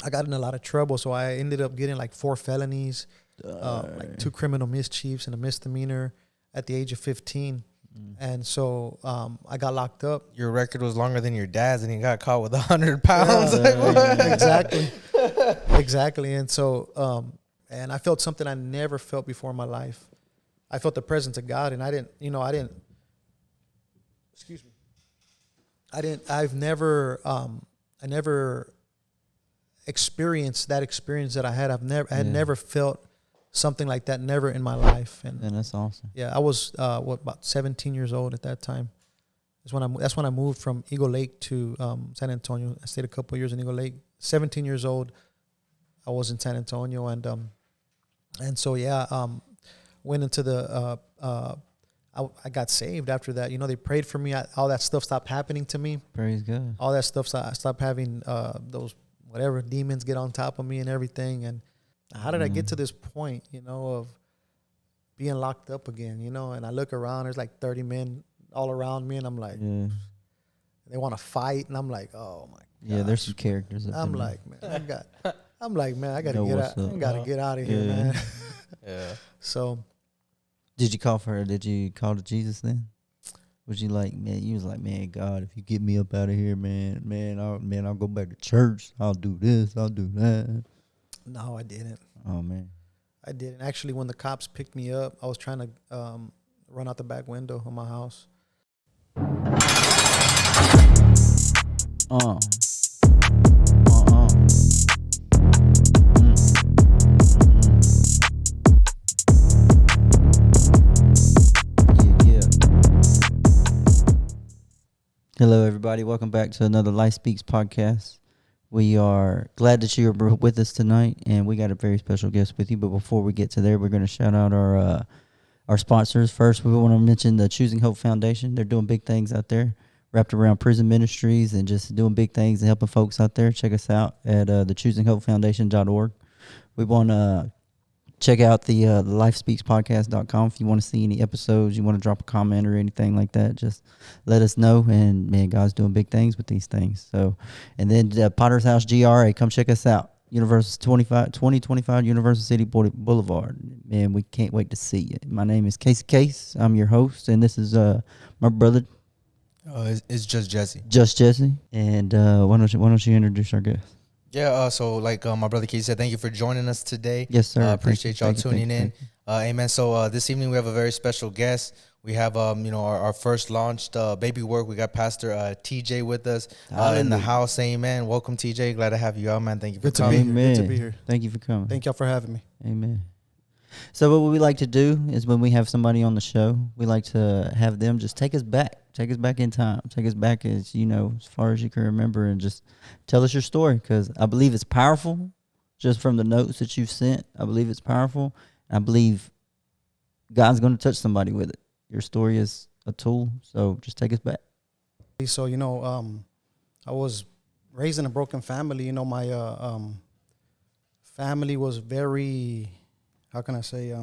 I got in a lot of trouble. So I ended up getting like 4 felonies, like 2 criminal mischiefs and a misdemeanor at the age of 15. And so I got locked up. Your record was longer than your dad's, and you got caught with 100 pounds. Exactly. Exactly. And so, and I felt something I never felt before in my life. I felt the presence of God, and I never experienced that experience that I had. I had never felt something like that, never in my life. And that's awesome. Yeah, I was about 17 years old at that time. That's when I moved from Eagle Lake to San Antonio. I stayed a couple of years in Eagle Lake. 17 years old, I was in San Antonio, and so went into the. I got saved after that. They prayed for me. All that stuff stopped happening to me. Praise God. All that stuff. I stopped having those whatever demons get on top of me and everything. And how did I get to this point, of being locked up again, And I look around, there's like 30 men all around me, and I'm like, they want to fight, and I'm like, oh my God. Yeah, there's some characters. I'm like, man, I got to get out. I got to get out of here, man. Yeah. So, did you call for her? Did you call to Jesus then? Was you like, man? You was like, man, God, if you get me up out of here, I'll go back to church. I'll do this. I'll do that. No, I didn't. Oh man, I didn't. Actually, when the cops picked me up, I was trying to run out the back window of my house. Hello, everybody. Welcome back to another Life Speaks podcast. We are glad that you're with us tonight, and we got a very special guest with you. But before we get to there, we're going to shout out our sponsors. First, we want to mention the Choosing Hope Foundation. They're doing big things out there, wrapped around prison ministries and just doing big things and helping folks out there. Check us out at thechoosinghopefoundation.org. We want to check out the lifespeakspodcast.com if you want to see any episodes, you want to drop a comment or anything like that, just let us know. And man, God's doing big things with these things. So, and then Potter's House GRA, come check us out. 2025 Universal City Boulevard. Man, we can't wait to see you. My name is Casey Case. I'm your host, and this is my brother. It's just Jesse. Just Jesse. And why don't you introduce our guest? Yeah, so like my brother Keith said, thank you for joining us today. Yes, sir. Appreciate y'all tuning in. Amen. So this evening we have a very special guest. We have our first launched baby work. We got Pastor TJ with us in the house. Amen. Welcome, TJ. Glad to have you out, man. Thank you for coming. Good to be here. Thank you for coming. Thank y'all for having me. Amen. So what we like to do is when we have somebody on the show, we like to have them just take us back in time, take us back as far as you can remember, and just tell us your story, because I believe it's powerful. Just from the notes that you've sent, I believe it's powerful. I believe God's going to touch somebody with it. Your story is a tool, so just take us back. So I was raised in a broken family. My family was very, how can I say,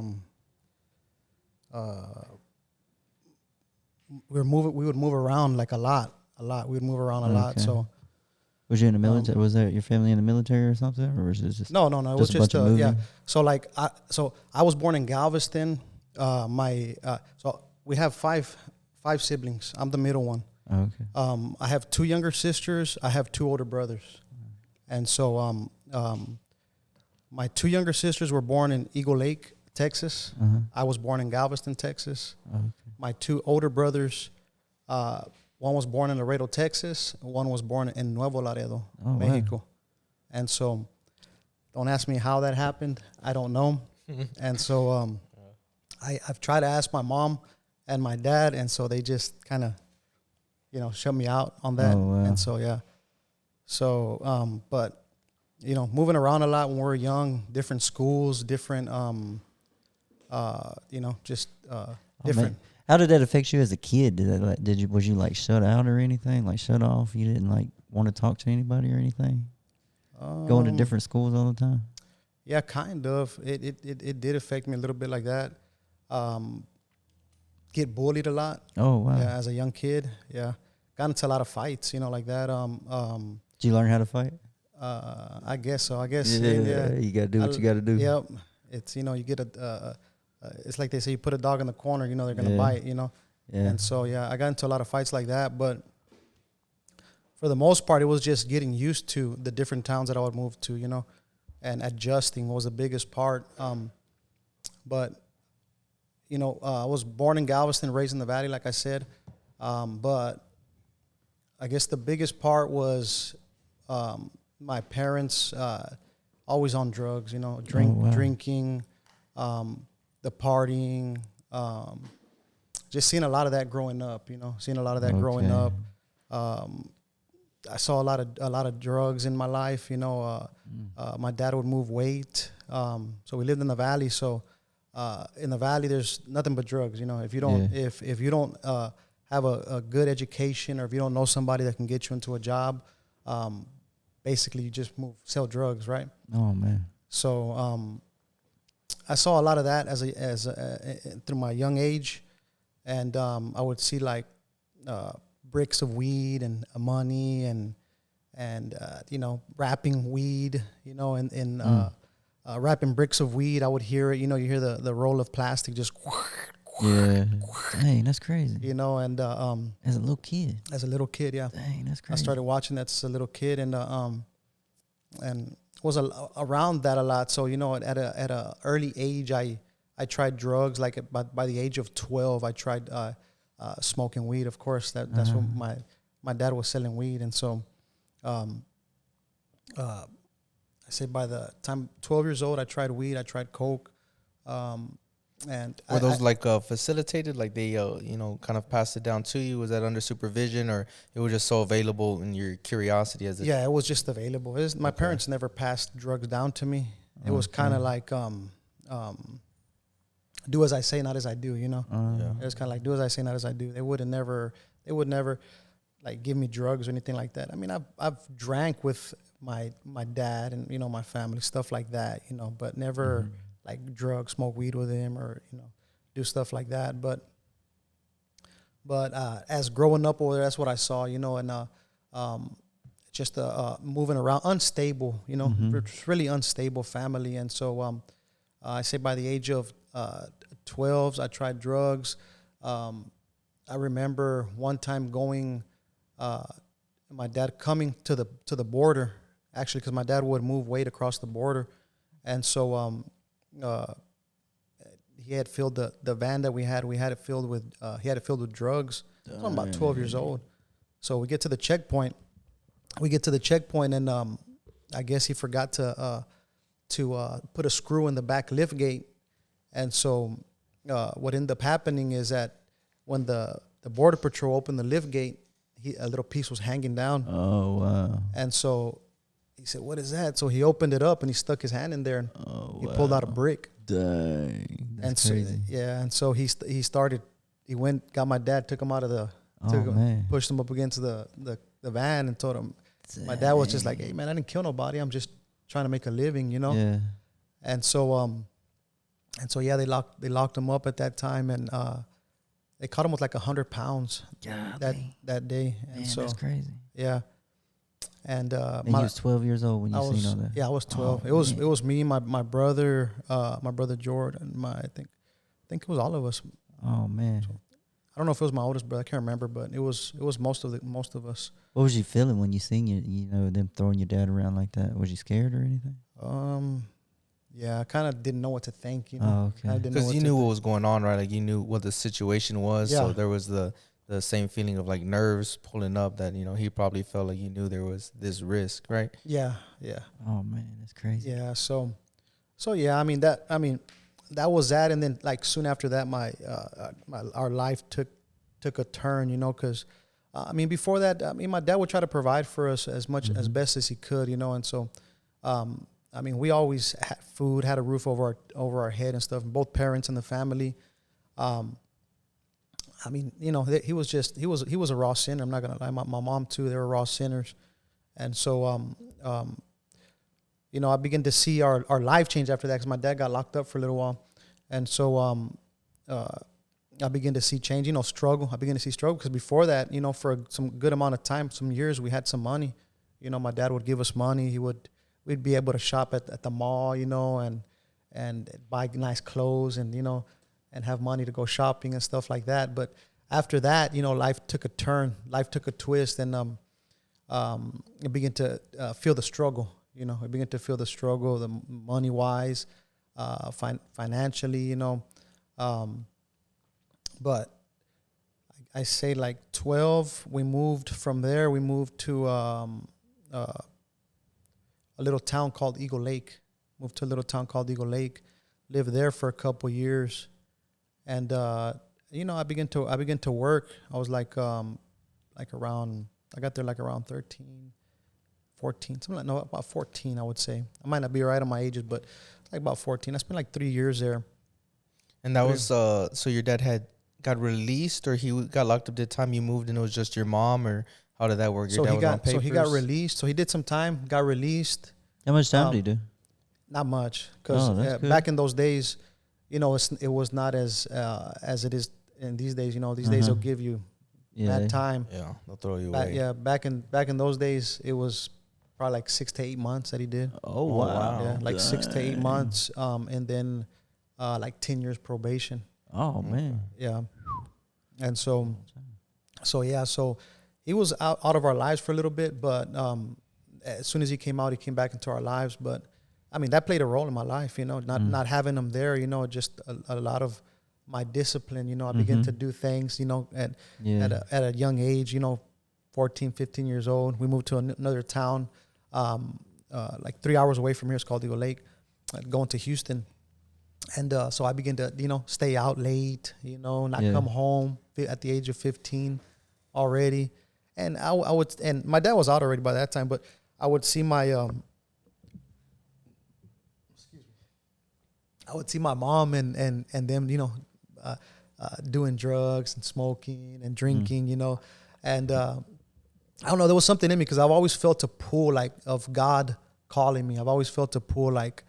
we would move around like a lot. We would move around a lot. So, was you in the military? Was there your family in the military or something, or was it just no? It was just yeah. So I was born in Galveston. So we have five siblings. I'm the middle one. Okay. I have 2 younger sisters. I have 2 older brothers, and so my 2 younger sisters were born in Eagle Lake, Texas. I was born in Galveston, Texas. Okay. My 2 older brothers, one was born in Laredo, Texas. One was born in Nuevo Laredo, Mexico. Wow. And so don't ask me how that happened. I don't know. And so I've tried to ask my mom and my dad, and so they just kind of, shut me out on that. Oh, wow. And so, yeah. So, but, moving around a lot when we were young, different schools, different, just different. How did that affect you as a kid? Was you like shut out or anything? Like shut off? You didn't like want to talk to anybody or anything? Going to different schools all the time? Yeah, kind of. It did affect me a little bit like that. Get bullied a lot. Oh, wow. Yeah, as a young kid. Yeah. Got into a lot of fights, like that. Did you learn how to fight? I guess so. I guess. Yeah, you gotta do what you gotta do. Yep. It's you get it's like they say, you put a dog in the corner, they're gonna bite. Yeah. And so I got into a lot of fights like that, but for the most part, it was just getting used to the different towns that I would move to, and adjusting was the biggest part. But I was born in Galveston, raised in the Valley, like I said. But I guess the biggest part was my parents always on drugs, drinking, the partying, just seeing a lot of that growing up, growing up. I saw a lot of drugs in my life, my dad would move weight. So we lived in the Valley. So in the Valley, there's nothing but drugs. If you don't, if you don't have a good education, or if you don't know somebody that can get you into a job, basically you just sell drugs, right? Oh man. So I saw a lot of that through my young age, and I would see like bricks of weed and money and wrapping weed, wrapping bricks of weed. I would hear it, you hear the roll of plastic just. Yeah. Dang, that's crazy. And as a little kid. Yeah. Dang, that's crazy. I started watching that as a little kid, and was around that a lot. So at a early age, I tried drugs. Like by the age of 12, I tried smoking weed. Of course, that's when my dad was selling weed, and so I say by the time 12 years old, I tried weed. I tried coke. And were those facilitated, like they kind of passed it down to you? Was that under supervision, or it was just so available in your curiosity as yeah, it was just available. My parents never passed drugs down to me. It was kind of like do as I say, not as I do. It was kind of like do as I say, not as I do. They would never like give me drugs or anything like that. I mean, I've drank with my dad and my family, stuff like that, but never. Mm-hmm. Like drugs, smoke weed with him, or do stuff like that. But as growing up over there, that's what I saw, and just moving around, unstable, really unstable family. And so I say by the age of 12, I tried drugs. I remember one time going, my dad coming to the border, actually, because my dad would move weight across the border, and so. He had filled the van that we had it filled with drugs. I was about 12 years old. So we get to the checkpoint, and I guess he forgot to put a screw in the back lift gate. And so what ended up happening is that when the border patrol opened the lift gate, a little piece was hanging down. Oh wow. And so he said, "What is that?" So he opened it up and he stuck his hand in there, and he pulled out a brick. Dang, that's crazy. And so he went, got my dad, took him out of pushed him up against the van, and told him. Dang. My dad was just like, "Hey man, I didn't kill nobody. I'm just trying to make a living, Yeah. And so yeah, they locked him up at that time, and they caught him with like 100 pounds that day. Man, and so that's crazy. Yeah. And he was 12 years old when you seen all that. Yeah, I was 12. It was me, my brother, my brother Jordan, I think it was all of us. Oh man. So, I don't know if it was my oldest brother. I can't remember, but it was most of us. What was you feeling when you seen them throwing your dad around like that? Was you scared or anything? Yeah, I kind of didn't know what to think. Oh, okay. Because you knew what was going on, right? Like you knew what the situation was. Yeah. So there was the same feeling of like nerves pulling up that, he probably felt like you knew there was this risk, right? Yeah. Oh man, that's crazy. Yeah. So yeah, that was that. And then like soon after that, our life took a turn, because, before that, my dad would try to provide for us as much as best as he could, and so, we always had food, had a roof over our head and stuff, both parents in the family. He was a raw sinner. I'm not gonna lie. My mom too. They were raw sinners, and so I began to see our life change after that because my dad got locked up for a little while, and so I began to see change. Struggle. I began to see struggle because before that, for some good amount of time, some years, we had some money, You know, my dad would give us money. We'd be able to shop at the mall, you know, and buy nice clothes and, you know, and have money to go shopping and stuff like that. But after that, you know, life took a turn, life took a twist, and I began to feel the struggle. You know, I began to feel the struggle, the money wise, financially, you know. But I say like 12, we moved from there. We moved to a little town called Eagle Lake. Moved to a little town called Eagle Lake. Lived there for a couple years, and you know, I began to work. I was like around. I got there like around 13, 14, something like no, about 14. I would say I might not be right on my ages, but like about 14. I spent like 3 years there. And that was so your dad got released, or he got locked up the time you moved, and it was just your mom, or how did that work? Your dad was on papers? So he got released. So he did some time, got released. How much time did he do? Not much, because back in those days, you know, it was not as it is in these days. You know, these days they'll give you that time. Yeah, they'll throw you away. Yeah, back in those days, it was probably like 6 to 8 months that he did. Oh wow! Yeah, like 6 to 8 months, and then like 10 years probation. Oh man! Yeah, and so he was out of our lives for a little bit, but as soon as he came out, he came back into our lives. But I mean, that played a role in my life, you know, not having him there, you know, just a lot of my discipline, you know, I began to do things, you know, at a young age, you know, 14, 15 years old. We moved to another town, like 3 hours away from here. It's called Eagle Lake, going to Houston. And so I began to, you know, stay out late, you know, not come home at the age of 15 already. And I would, and my dad was out already by that time, but I would see my, I would see my mom and them, you know, doing drugs and smoking and drinking, you know, and I don't know, there was something in me because I've always felt a pull like of God calling me. I've always felt a pull like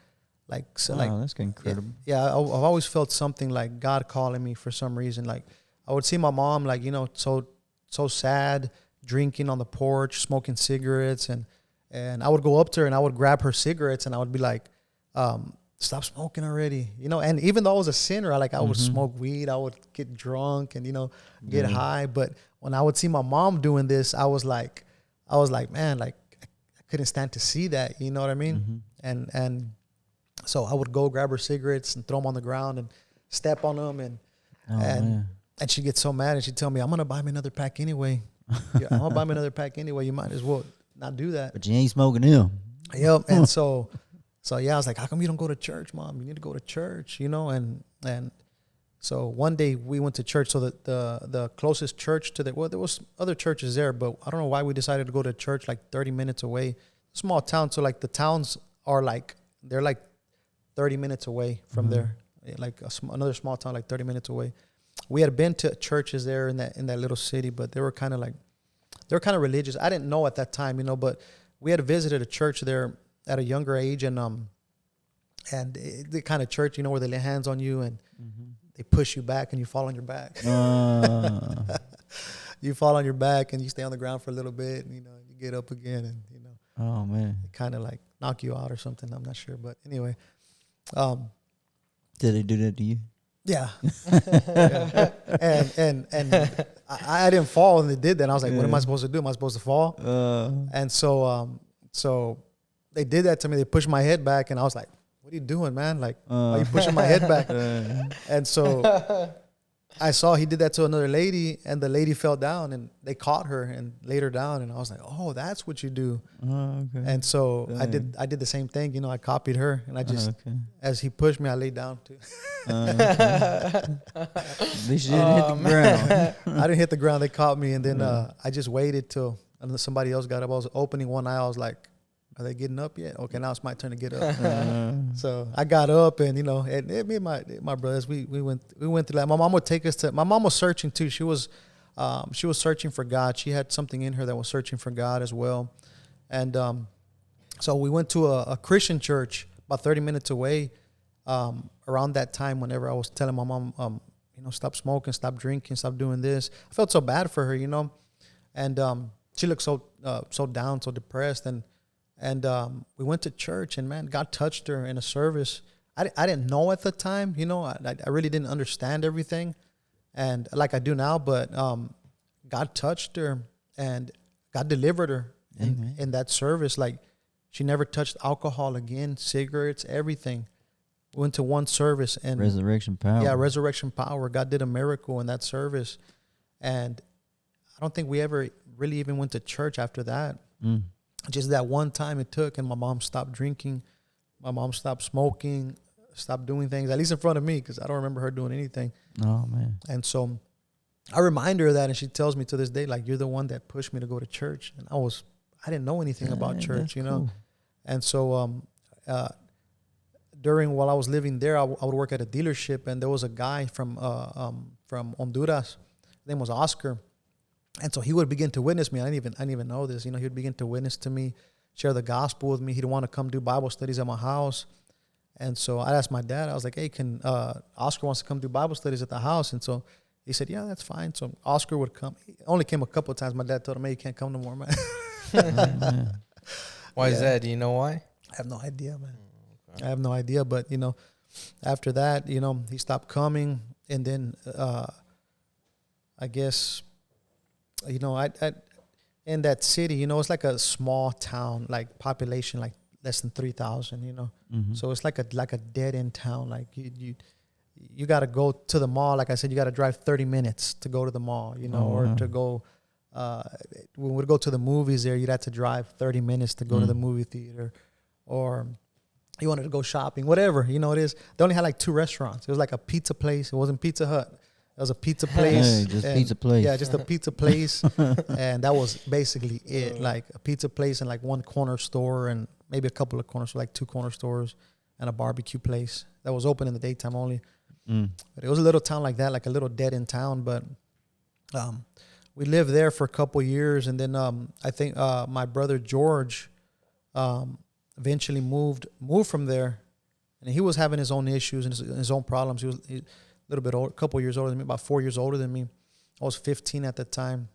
so, that's incredible. Yeah, I've always felt something like God calling me for some reason. Like I would see my mom, like, you know, so sad, drinking on the porch, smoking cigarettes, and I would go up to her and I would grab her cigarettes and I would be like, stop smoking already, you know. And even though I was a sinner, I would smoke weed, I would get drunk and, you know, get high. But when I would see my mom doing this, I was like, man, like I couldn't stand to see that, you know what I mean? And so I would go grab her cigarettes and throw them on the ground and step on them, and she'd get so mad and she'd tell me, I'm gonna buy me another pack anyway. I'm gonna buy me another pack anyway. You might as well not do that. But you ain't smoking them. Yep. And so yeah, I was like, how come you don't go to church, Mom? You need to go to church, you know? And so one day we went to church. So the closest church to there was other churches there, but I don't know why we decided to go to church like 30 minutes away. Small town. So like the towns are like, they're like 30 minutes away from there. Like another small town, like 30 minutes away. We had been to churches there in that little city, but they were kind of religious. I didn't know at that time, you know, but we had visited a church there at a younger age, and the kind of church, you know, where they lay hands on you and they push you back and you fall on your back. You fall on your back and you stay on the ground for a little bit, and, you know, you get up again, and, you know, oh man, they kind of like knock you out or something. I'm not sure, but anyway. Did they do that to you? Yeah. And I didn't fall, and they did that. And I was like, what am I supposed to do? Am I supposed to fall? And so they did that to me. They pushed my head back, and I was like, what are you doing, man? Like, why are you pushing my head back? And so I saw he did that to another lady, and the lady fell down, and they caught her and laid her down. And I was like, oh, that's what you do. Okay. And so I did the same thing. You know, I copied her, and I just, as he pushed me, I laid down too. At least you didn't hit the ground. I didn't hit the ground. They caught me, and then I just waited till somebody else got up. I was opening one eye. I was like, are they getting up yet? Okay, now it's my turn to get up. So I got up, and, you know, and me and my brothers, we went through that. My mom would take us to. My mom was searching too. She was searching for God. She had something in her that was searching for God as well. And so we went to a Christian church about 30 minutes away. Around that time, whenever I was telling my mom, you know, stop smoking, stop drinking, stop doing this, I felt so bad for her, you know. And she looked so down, so depressed, and we went to church, and man, God touched her in a service. I didn't know at the time, you know, I really didn't understand everything, and like I do now, but God touched her and God delivered her in that service. Like, she never touched alcohol again, cigarettes, everything. Went to one service and resurrection power. Yeah, resurrection power. God did a miracle in that service, and I don't think we ever really even went to church after that. Just that one time it took, and my mom stopped drinking. My mom stopped smoking, stopped doing things, at least in front of me, because I don't remember her doing anything. Oh, man. And so I remind her of that, and she tells me to this day, like, you're the one that pushed me to go to church. And I didn't know anything about church, you know. Cool. And so while I was living there, I would work at a dealership, and there was a guy from Honduras. His name was Oscar. And so he would begin to witness me. I didn't even know this. You know, he would begin to witness to me, share the gospel with me. He'd want to come do Bible studies at my house. And so I asked my dad, I was like, hey, Oscar wants to come do Bible studies at the house. And so he said, yeah, that's fine. So Oscar would come. He only came a couple of times. My dad told him, hey, you can't come no more, man. Why is that? Do you know why? I have no idea, man. Okay. I have no idea. But, you know, after that, you know, he stopped coming. And then I guess, you know, I in that city, you know, it's like a small town, like population, like less than 3,000, you know. Mm-hmm. So it's like a dead end town. Like you got to go to the mall. Like I said, you got to drive 30 minutes to go to the mall, you know, or to go. When we go to the movies there, you'd have to drive 30 minutes to go to the movie theater, or you wanted to go shopping, whatever, you know, it is. They only had like 2 restaurants. It was like a pizza place. It wasn't Pizza Hut. It was a pizza place. Hey, just pizza place. Yeah, just a pizza place. And that was basically it. Like a pizza place and like one corner store and maybe a couple of corners, so like 2 corner stores and a barbecue place that was open in the daytime only. But it was a little town like that, like a little dead end town. But we lived there for a couple years. And then I think my brother George eventually moved from there. And he was having his own issues and his own problems. He was a little bit old, a couple years older than me, about 4 years older than me. I was 15 at the time.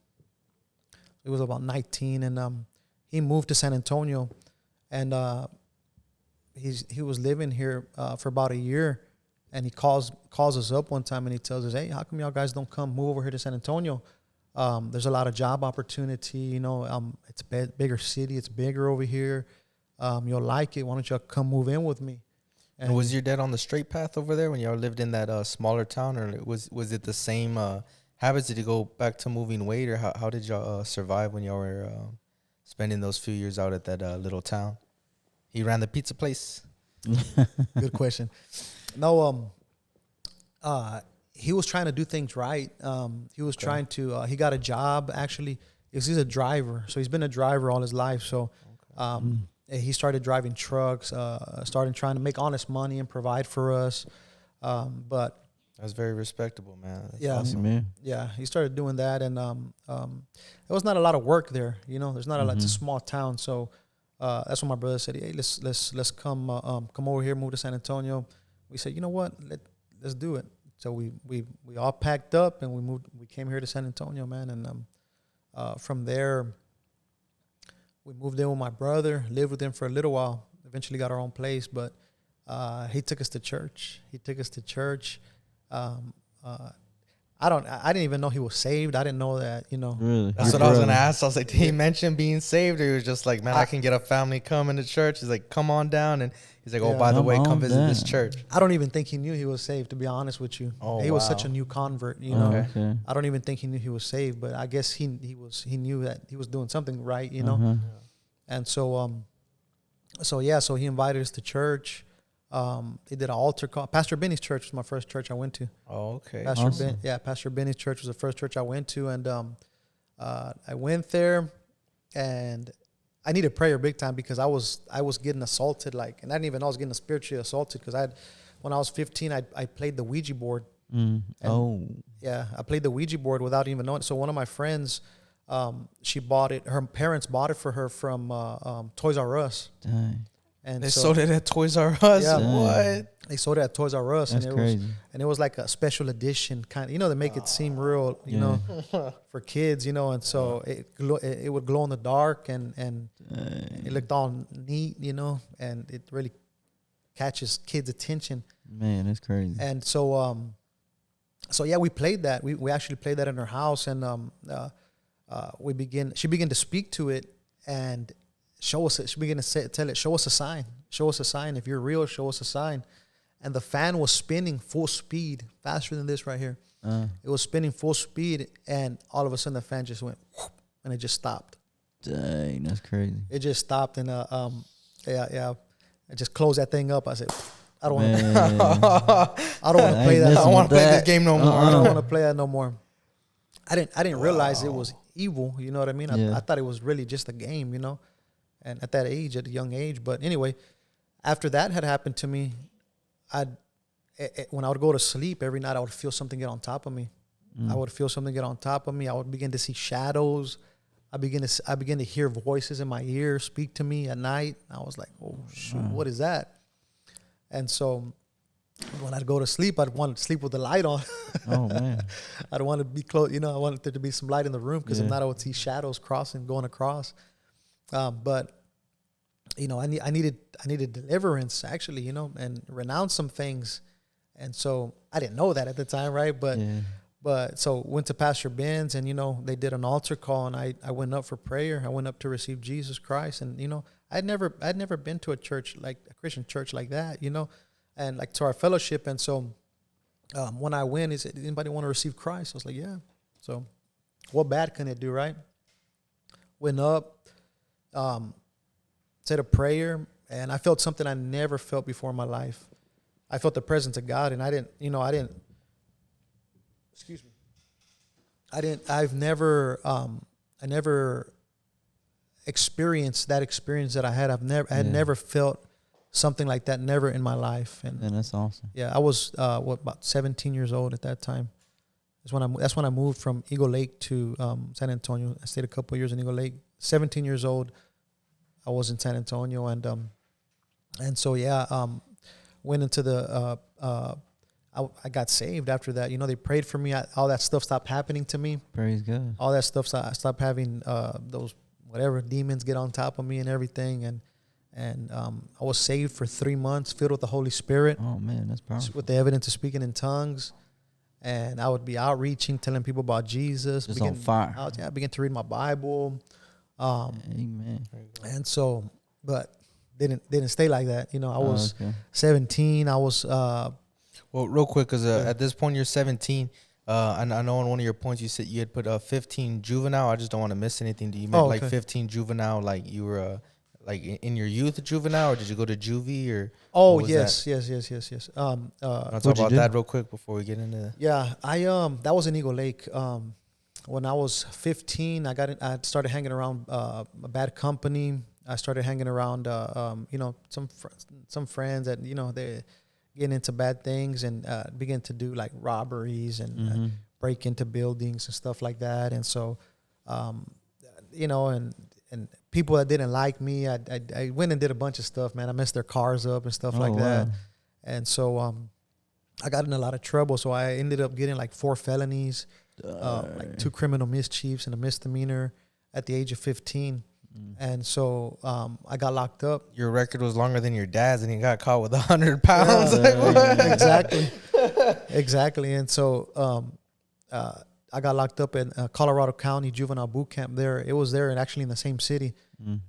He was about 19, and he moved to San Antonio, and he was living here for about a year, and he calls us up one time, and he tells us, "Hey, how come y'all guys don't move over here to San Antonio? There's a lot of job opportunity. You know, it's a bigger city. It's bigger over here. You'll like it. Why don't y'all come move in with me?" And was your dad on the straight path over there when y'all lived in that smaller town, or was it the same habits? Did you go back to moving weight, or how did y'all survive when y'all were spending those few years out at that little town? He ran the pizza place. Good question. No, he was trying to do things right. He was trying to. He got a job actually. He's a driver, so he's been a driver all his life. So. He started driving trucks, started trying to make honest money and provide for us. But that's very respectable, man. That's awesome. Man. Yeah, he started doing that, and there was not a lot of work there. You know, there's not a lot. It's a small town, so that's when my brother said, "Hey, let's come over here, move to San Antonio." We said, "You know what? Let's do it." So we all packed up and we moved. We came here to San Antonio, man, and from there. We moved in with my brother, lived with him for a little while, eventually got our own place, but he took us to church. I didn't even know he was saved. I didn't know that, you know. Really? That's what I was going to ask. I was like, did he mention being saved? Or he was just like, man, I can get a family coming to church. He's like, come on down. And he's like, by the way, come visit this church. I don't even think he knew he was saved, to be honest with you. He was such a new convert, you know. Okay. I don't even think he knew he was saved, but I guess he knew that he was doing something right, you know. And so he invited us to church. They did an altar call. Pastor Benny's church was my first church I went to. Oh, okay. Pastor Benny's church was the first church I went to, and I went there, and I needed prayer big time because I was getting assaulted, like, and I didn't even know I was getting spiritually assaulted because when I was 15, I played the Ouija board. Yeah, I played the Ouija board without even knowing. So one of my friends, she bought it. Her parents bought it for her from Toys R Us. Dang. And they sold it at Toys R Us. Yeah. What? They sold it at Toys R Us, That's and crazy. it was like a special edition kind. You know, they make it seem real, you know, for kids, you know. And so it would glow in the dark, and it looked all neat, you know, and it really catches kids' attention. Man, that's crazy. And so yeah, we played that. We actually played that in her house, and she began to speak to it and show us it. She began to tell it, show us a sign. Show us a sign. If you're real, show us a sign. And the fan was spinning full speed, faster than this right here. It was spinning full speed, and all of a sudden the fan just went, whoop, and it just stopped. Dang, that's crazy. It just stopped, and I just closed that thing up. I said, I don't want to. I don't want to play that. I don't want to play this game no more. I don't want to play that no more. I didn't realize it was evil. You know what I mean? I thought it was really just a game, you know. And at that age, at a young age. But anyway, after that had happened to me, when I would go to sleep every night, I would feel something get on top of me. I would feel something get on top of me. I would begin to see shadows. I began to hear voices in my ear speak to me at night. I was like, oh shoot, what is that? And so when I'd go to sleep, I'd want to sleep with the light on. Oh man. I'd want to be close, you know, I wanted there to be some light in the room, because if not, I would see shadows going across. But you know, I needed deliverance, actually, you know, and renounce some things. And so I didn't know that at the time, right? But so went to Pastor Ben's, and you know, they did an altar call, and I went up for prayer. I went up to receive Jesus Christ, and you know, I'd never been to a church, like a Christian church like that, you know, and like to our fellowship. And so when I went, he said, anybody want to receive Christ? I was like, yeah. So what bad can it do, right? Went up, said a prayer, and I felt something I never felt before in my life. I felt the presence of God, and I never experienced that experience that I had. I had never felt something like that, never in my life. And that's awesome. Yeah, I was about 17 years old at that time. That's when I moved from Eagle Lake to San Antonio. I stayed a couple of years in Eagle Lake. 17 years old, I was in San Antonio, and so went into the. I got saved after that. You know, they prayed for me. All that stuff stopped happening to me. Praise God. All that stuff. I stopped having those whatever demons get on top of me and everything, and I was saved for 3 months, filled with the Holy Spirit. Oh man, that's powerful. With the evidence of speaking in tongues. And I would be outreaching, telling people about Jesus. Just on fire. I began to read my Bible. Amen. And so, but didn't stay like that. You know, I was 17. I was. Well, real quick, because at this point you're 17. I know on one of your points you said you had put 15 juvenile. I just don't want to miss anything. Do you mean like 15 juvenile, like you were like in your youth juvenile, or did you go to juvie or? Oh yes. I'll talk about that real quick before we get into that. Yeah, that was in Eagle Lake. When I was 15, I started hanging around a bad company. I started hanging around you know, some friends that, you know, they getting into bad things, and begin to do like robberies and break into buildings and stuff like that. And so you know, and people that didn't like me, I went and did a bunch of stuff, man. I messed their cars up and stuff like that. And so I got in a lot of trouble. So I ended up getting like 4 felonies, like 2 criminal mischiefs and a misdemeanor at the age of 15. And so I got locked up. Your record was longer than your dad's, and he got caught with 100 pounds. Exactly. And so I got locked up in Colorado County Juvenile Boot Camp there. It was there and actually in the same city.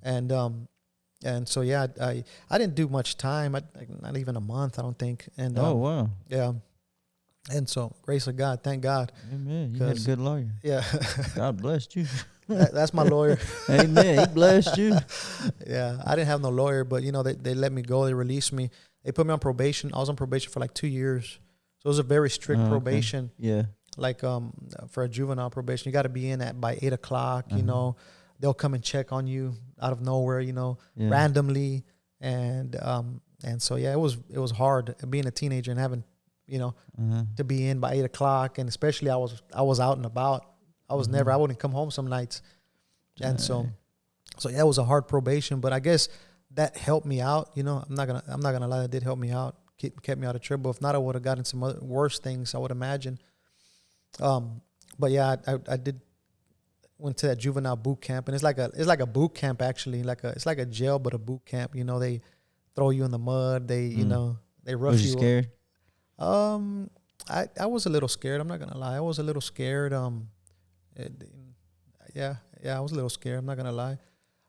And so, yeah, I didn't do much time. Not even a month, I don't think. And wow. Yeah. And so, grace of God, thank God. Amen. You had a good lawyer. Yeah. God blessed you. That's my lawyer. Amen. He blessed you. Yeah. I didn't have no lawyer, but, you know, they let me go. They released me. They put me on probation. I was on probation for like 2 years. So it was a very strict probation. Yeah. Like for a juvenile probation, you got to be in by 8 o'clock, you know. They'll come and check on you out of nowhere, you know, randomly. And so, yeah, it was hard being a teenager and having, you know, to be in by 8 o'clock. And especially I was out and about. I was I wouldn't come home some nights. And so yeah, it was a hard probation. But I guess that helped me out. You know, I'm not gonna lie, that did help me out. Kept me out of trouble. If not, I would have gotten some other worse things, I would imagine. But yeah, I did went to that juvenile boot camp, and it's like a boot camp actually. It's like a jail but a boot camp. You know, they throw you in the mud. They you know they rough you. Was you scared? I was a little scared. I'm not gonna lie. I was a little scared. Yeah, I was a little scared. I'm not gonna lie.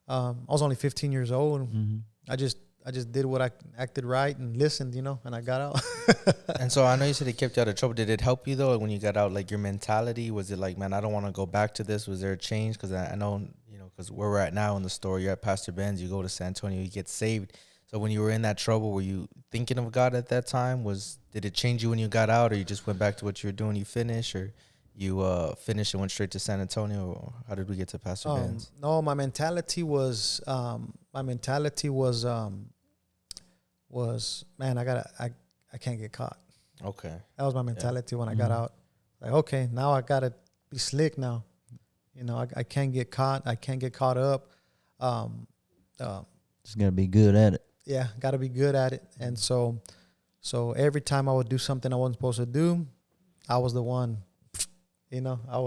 I was only 15 years old. Mm-hmm. I just did what I acted right and listened, you know, and I got out. And so I know you said it kept you out of trouble. Did it help you though when you got out? Like your mentality, was it like, man, I don't want to go back to this? Was there a change? Because I know, you know, because where we're at now in the story, you're at Pastor Ben's, you go to San Antonio, you get saved. So when you were in that trouble, were you thinking of God at that time? Did it change you when you got out, or you just went back to what you were doing? You finished, or you finished and went straight to San Antonio? Or how did we get to Pastor Ben's? No, my mentality was man, I can't get caught. Okay. That was my mentality when I got out. Like, okay, now I gotta be slick now. You know, I can't get caught. I can't get caught up. Just gotta be good at it. Yeah, gotta be good at it. And so every time I would do something I wasn't supposed to do, I was the one. You know, I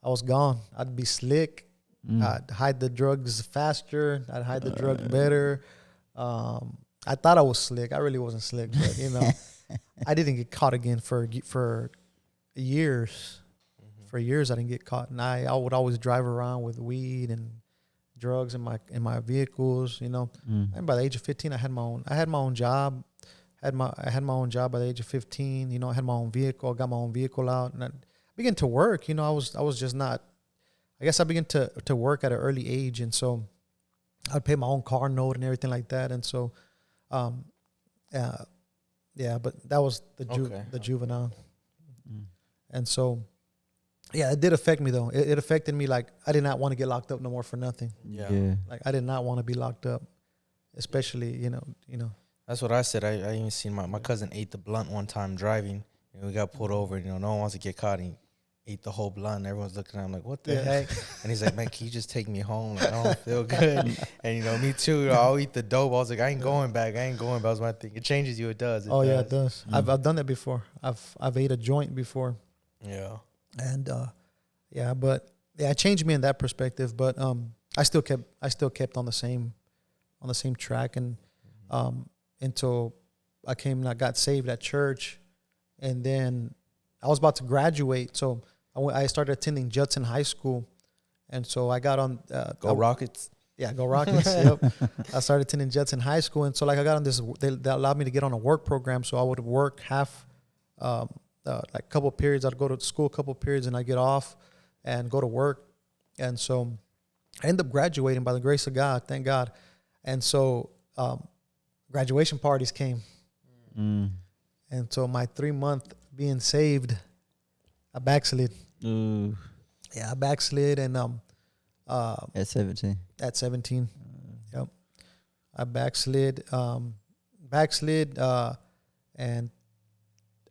was gone. I'd be slick. I'd hide the drugs faster. I'd hide the drugs better. I thought I was slick. I really wasn't slick, but you know, I didn't get caught again for years. For years, I didn't get caught, and I would always drive around with weed and drugs in my vehicles. You know, and by the age of 15, I had my own job. I had my own job by the age of 15. You know, I had my own vehicle. I got my own vehicle out, and I began to work. You know, I was just not. I guess I began to work at an early age, and so I'd pay my own car note and everything like that. And so, yeah, but that was the juvenile. And so, yeah, it did affect me though. It affected me. Like, I did not want to get locked up no more for nothing. Yeah. Like, I did not want to be locked up, especially, you know. That's what I said. I even seen my cousin ate the blunt one time driving. And we got pulled over. You know, no one wants to get caught. And he ate the whole blunt. Everyone's looking at him like, what the heck? And he's like, man, can you just take me home? Like, I don't feel good. And, you know, me too. You know, I'll eat the dope. I was like, I ain't going back. That was my thing. It changes you. It does. Yeah, it does. I've done that before. I've ate a joint before. Yeah. And, but it changed me in that perspective. But I still kept on the same track, and until I got saved at church, and then I was about to graduate, so I started attending Judson High School, and so I got on. Go Rockets! Yeah, go Rockets! Yep. I started attending Judson High School, and so like I got on this. They allowed me to get on a work program, so I would work half, like couple of periods. I'd go to school a couple of periods, and I get off and go to work, and so I ended up graduating by the grace of God. Thank God. And so graduation parties came, and so my 3-month being saved, I backslid. Yeah, I backslid, and at 17. At 17, yep, I backslid, and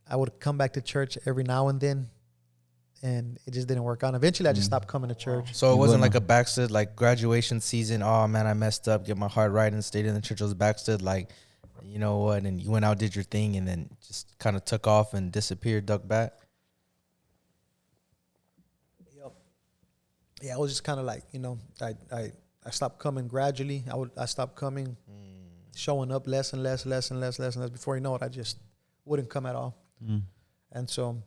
I would come back to church every now and then, and it just didn't work out. Eventually, I just stopped coming to church. So it wasn't like a backslid, like graduation season. Oh man, I messed up. Get my heart right and stayed in the church. It was backslid, like, you know what? And you went out, did your thing, and then just kind of took off and disappeared, ducked back. Yep. Yeah, I was just kind of like, you know, I stopped coming gradually. I stopped coming, showing up less and less. Before you know it, I just wouldn't come at all. And so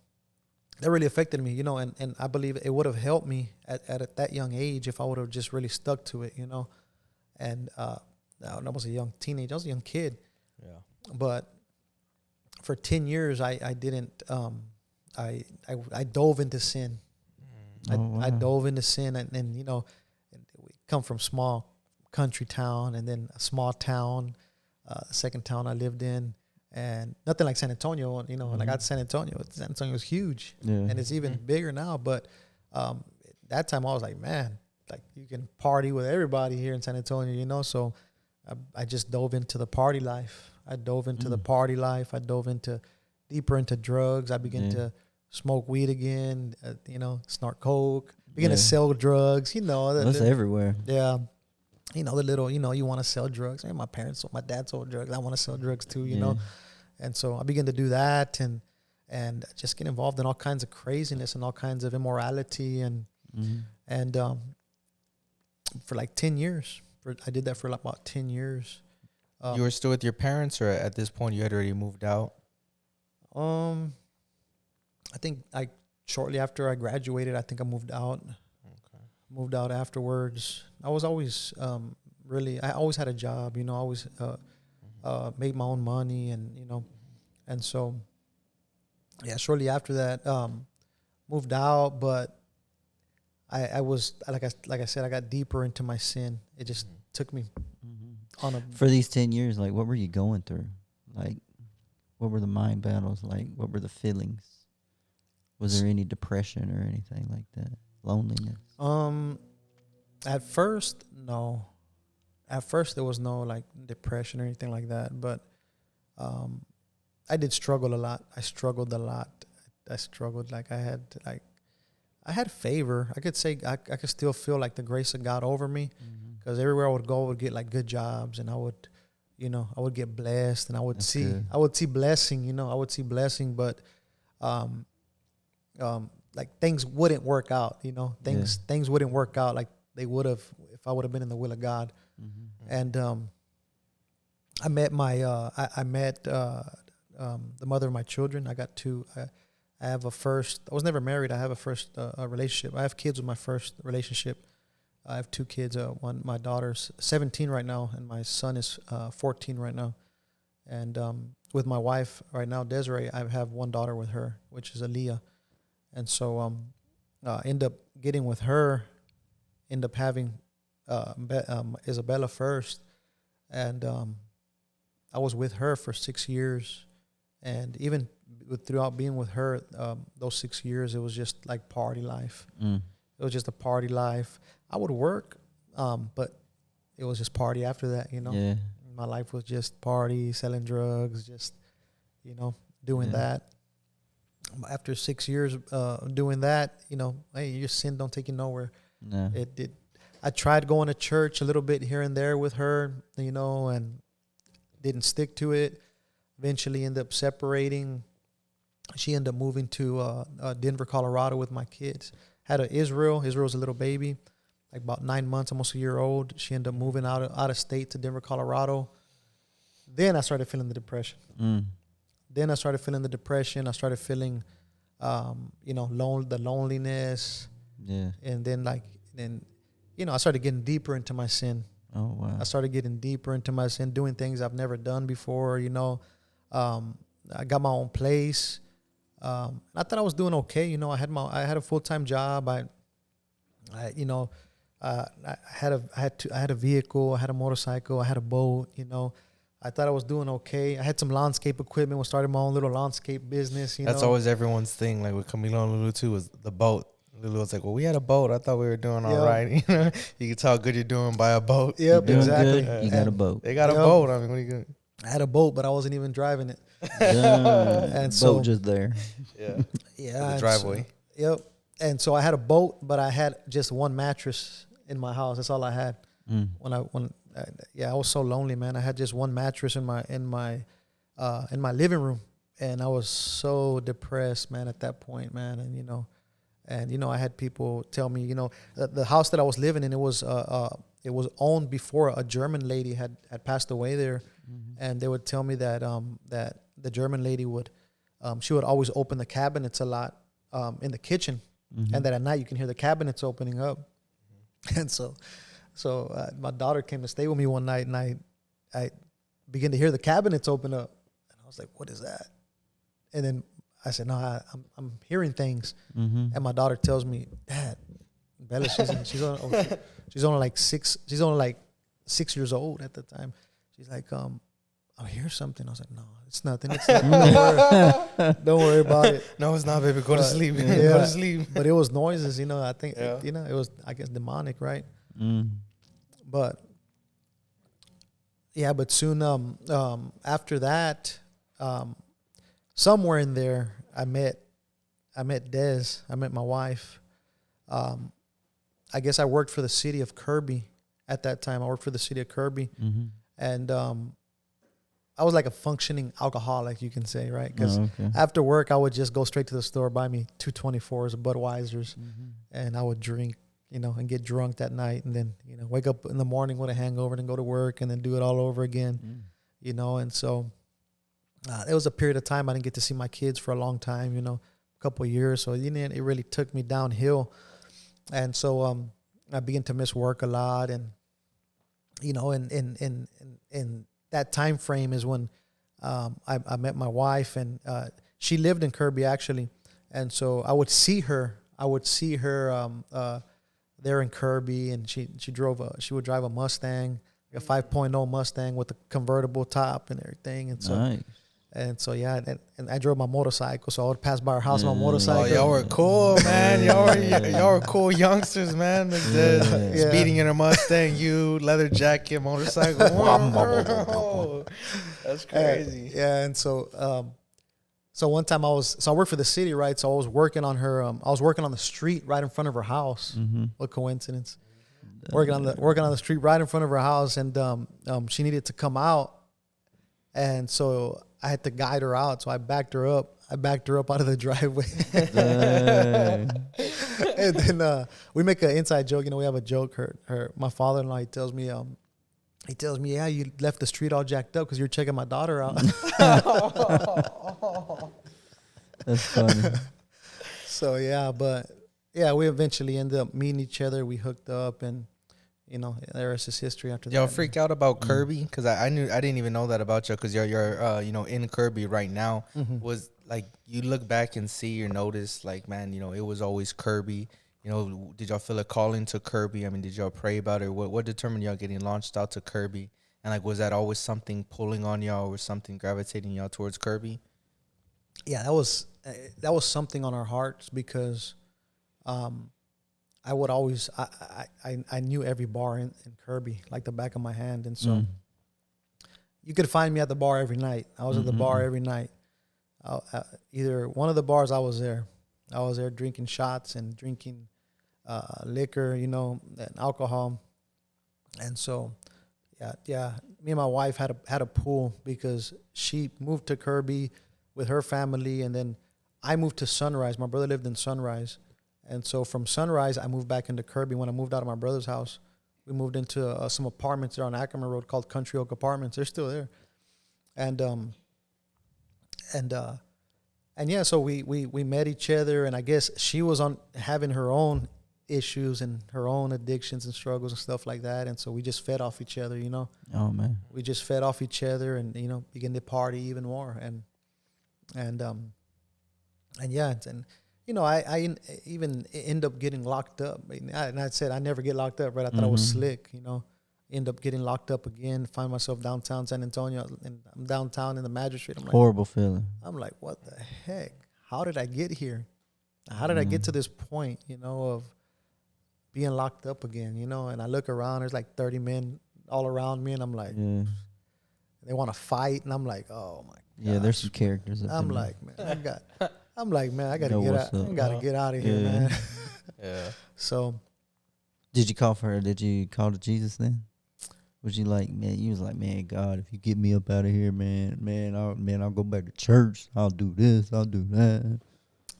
that really affected me, you know, and I believe it would have helped me at that young age if I would have just really stuck to it, you know. And I was a young teenager. I was a young kid. Yeah. But for 10 years, I didn't, I dove into sin. I dove into sin, and you know, we come from small country town, and then a small town, second town I lived in, and nothing like San Antonio. You know, when I got to San Antonio was huge, and it's even bigger now. But that time I was like, man, like you can party with everybody here in San Antonio, you know. So I just dove into the party life. I dove into the party life. I dove deeper into drugs. I began to smoke weed again, you know, snort coke, begin to sell drugs, you know. That's everywhere. Yeah. you know, the little, you know, you want to sell drugs. My dad sold drugs. I want to sell drugs too, you know. And so I began to do that and just get involved in all kinds of craziness and all kinds of immorality and for like 10 years. I did that for like about 10 years. You were still with your parents, or at this point you had already moved out? I think shortly after I graduated, I think I moved out. Okay. Moved out afterwards. I was always I always had a job, you know, I always made my own money and, you know, and so, yeah, shortly after that, moved out, but I was, like I said, I got deeper into my sin. It just took me on a... For these 10 years, like, what were you going through? Like, what were the mind battles? Like, what were the feelings? Was there any depression or anything like that? Loneliness? At first, no. At first, there was no, like, depression or anything like that. But I did struggle a lot. I struggled a lot. I struggled. Like, I had favor. I could say I could still feel, like, the grace of God over me. Because everywhere I would go, I would get, like, good jobs. And I would, you know, I would get blessed. And I would see blessing, you know. I would see blessing. But, like, things wouldn't work out, you know. Things wouldn't work out like they would have if I would have been in the will of God. And I met the mother of my children. I got two. I have a first. I was never married. I have a first relationship. I have kids with my first relationship. I have two kids. My daughter's 17 right now, and my son is 14 right now. And with my wife right now, Desiree, I have one daughter with her, which is Aaliyah. And so end up getting with her, end up having Isabella first. And I was with her for 6 years. And even throughout being with her, those 6 years, it was just like party life. It was just a party life. I would work, but it was just party after that, you know. Yeah. My life was just party, selling drugs, just, you know, doing that. After 6 years doing that, you know, hey, your sin don't take you nowhere. No. I tried going to church a little bit here and there with her, you know, and didn't stick to it. Eventually ended up separating. She ended up moving to Denver, Colorado with my kids. Had Israel's a little baby, like about 9 months, almost a year old. She ended up moving out of state to Denver, Colorado. Then I started feeling the depression. Then I started feeling the depression. I started feeling, you know, the loneliness. Yeah. And then you know, I started getting deeper into my sin. Oh, wow. I started getting deeper into my sin, doing things I've never done before, you know. I got my own place. I thought I was doing okay. You know, I had a full-time job. I had a vehicle. I had a motorcycle. I had a boat, you know. I thought I was doing okay. I had some landscape equipment. We started my own little landscape business. That's always everyone's thing. Like with Camilo and Lulu too, was the boat. Lulu was like, "Well, we had a boat. I thought we were doing all right." You know, you can tell how good you're doing by a boat. Yep, exactly. You got a boat. They got a boat. I mean, what are you going? I had a boat, but I wasn't even driving it. And so, boat just there. Yeah. The driveway. Yep. And so I had a boat, but I had just one mattress in my house. That's all I had. I was so lonely, man. I had just one mattress in my living room, and I was so depressed, man, at that point, man. And you know, I had people tell me, you know, the house that I was living in, it was owned before a German lady had passed away there, and they would tell me that that the German lady would always open the cabinets a lot in the kitchen, and that at night you can hear the cabinets opening up, and so my daughter came to stay with me one night, and I began to hear the cabinets open up, and I was like, "What is that?" And then I said, "No, I'm hearing things." And my daughter tells me, "Dad, Bella, she's only like 6 years old at the time. She's like, I hear something." I was like, "No, it's nothing. It's nothing. Don't worry about it." No, it's not, baby. Go to sleep. Yeah, Go to sleep. But it was noises, you know. I think you know, it was, I guess, demonic, right? But yeah, but soon after that, somewhere in there, I met Des. I met my wife. I guess I worked for the city of Kirby at that time. I worked for the city of Kirby, Mm-hmm. and I was like a functioning alcoholic, you can say, right? Because okay. after work, I would just go straight to the store, buy me 224s of Budweisers, Mm-hmm. and I would drink, and get drunk that night, and then, wake up in the morning with a hangover, and then go to work, and then do it all over again, and so it was a period of time I didn't get to see my kids for a long time, a couple of years, so it really took me downhill, and so I began to miss work a lot, and in that time frame is when I met my wife, and she lived in Kirby actually, and so I would see her there in Kirby, and she would drive a Mustang, like a 5.0 Mustang with a convertible top and everything, and so Nice. and I drove my motorcycle, so I would pass by her house on my motorcycle. Oh, y'all were cool, man. Y'all were cool youngsters, man. Like speeding in a Mustang, you leather jacket, motorcycle. Whoa. That's crazy. And so so one time I worked for the city, right? So I was working on her. I was working on the street right in front of her house. Mm-hmm. What coincidence? Working on the street right in front of her house, and she needed to come out, and so I had to guide her out. So I backed her up out of the driveway. And then we make an inside joke. We have a joke. My father-in-law, he tells me, yeah, you left the street all jacked up because you're checking my daughter out. That's funny. So we eventually ended up meeting each other. We hooked up, and there is his history after that. Y'all freak out about Kirby? Because I didn't even know that about you, because you're in Kirby right now. Mm-hmm. Was like, you look back and see or notice, like, man, it was always Kirby. Did y'all feel a calling to Kirby? I mean, did y'all pray about it? What determined y'all getting launched out to Kirby? And like, was that always something pulling on y'all, or something gravitating y'all towards Kirby? Yeah, that was something on our hearts, because I would always I knew every bar in Kirby like the back of my hand, and so you could find me at the bar every night. I was at the bar every night. Either one of the bars, I was there. I was there drinking shots and drinking liquor, and alcohol. And so, yeah. Me and my wife had a pool, because she moved to Kirby with her family, and then I moved to Sunrise. My brother lived in Sunrise, and so from Sunrise I moved back into Kirby. When I moved out of my brother's house, we moved into some apartments there on Ackerman Road called Country Oak Apartments. They're still there, and yeah, so we met each other, and I guess she was having her own issues and her own addictions and struggles and stuff like that, and so we just fed off each other, Oh man. We just fed off each other, and began to party even more, and yeah, and I even end up getting locked up, and I said I never get locked up, right? I thought I was slick, End up getting locked up again, find myself downtown San Antonio, and I'm downtown in the magistrate. I'm like, Horrible feeling. I'm like, what the heck? How did I get here? How did I get to this point, of being locked up again, And I look around, there's like 30 men all around me, and I'm like, they want to fight, and I'm like, oh my God. Yeah, there's some characters. I'm like, man, I got to get out. I got to get out of here, man. Yeah. So, did you call for her? Did you call to Jesus then? Was you like, man? You was like, man, God, if you get me up out of here, I'll go back to church. I'll do this. I'll do that.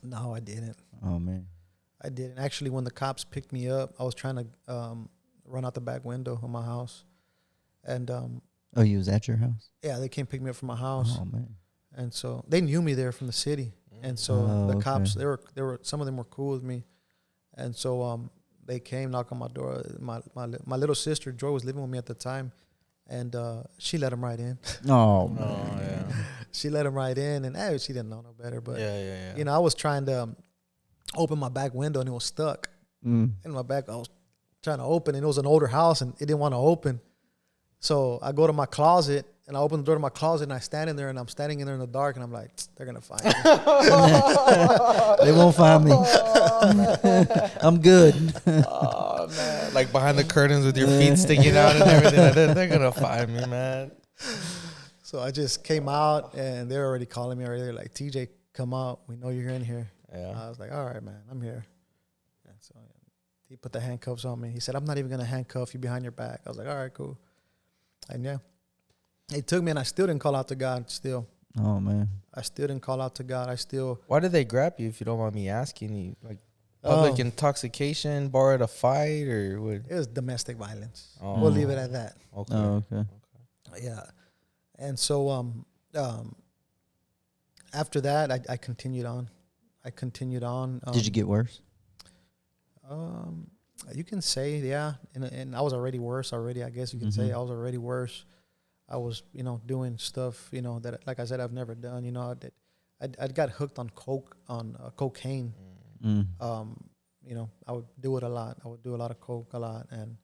No, I didn't. Oh man, I didn't. Actually, when the cops picked me up, I was trying to run out the back window of my house, and oh, you was at your house? yeah, they came pick me up from my house. Oh man. And so they knew me there from the city, and so the cops, they were some of them were cool with me, and so they came, knock on my door. My little sister Joy was living with me at the time, and she let him right in. Oh, yeah. She let him right in, and she didn't know no better. But Yeah. I was trying to open my back window, and it was stuck. In my back, I was trying to open, and it was an older house, and it didn't want to open. So I go to my closet, and I open the door to my closet, and I stand in there, and I'm standing in there in the dark, and I'm like, they're going to find me. They won't find me. I'm good. Oh, man. Like behind the curtains with your feet sticking out and everything. They're going to find me, man. So I just came out, and they're already calling me already. They're like, TJ, come out. We know you're in here. Yeah. I was like, all right, man, I'm here. And so he put the handcuffs on me. He said, I'm not even going to handcuff you behind your back. I was like, all right, cool. And yeah, he took me, and I still didn't call out to God still. Oh, man. I still didn't call out to God. I still. Why did they grab you, if you don't mind me asking you? Like public intoxication, borrowed a fight, or what? It was domestic violence. Oh. We'll leave it at that. Okay. Oh, okay. Yeah. And so after that, I continued on. Did you get worse? You can say, yeah. And I was already worse already, I guess you can say. I was already worse. I was, doing stuff, that, like I said, I've never done. I got hooked on cocaine. I would do it a lot. I would do a lot of coke a lot and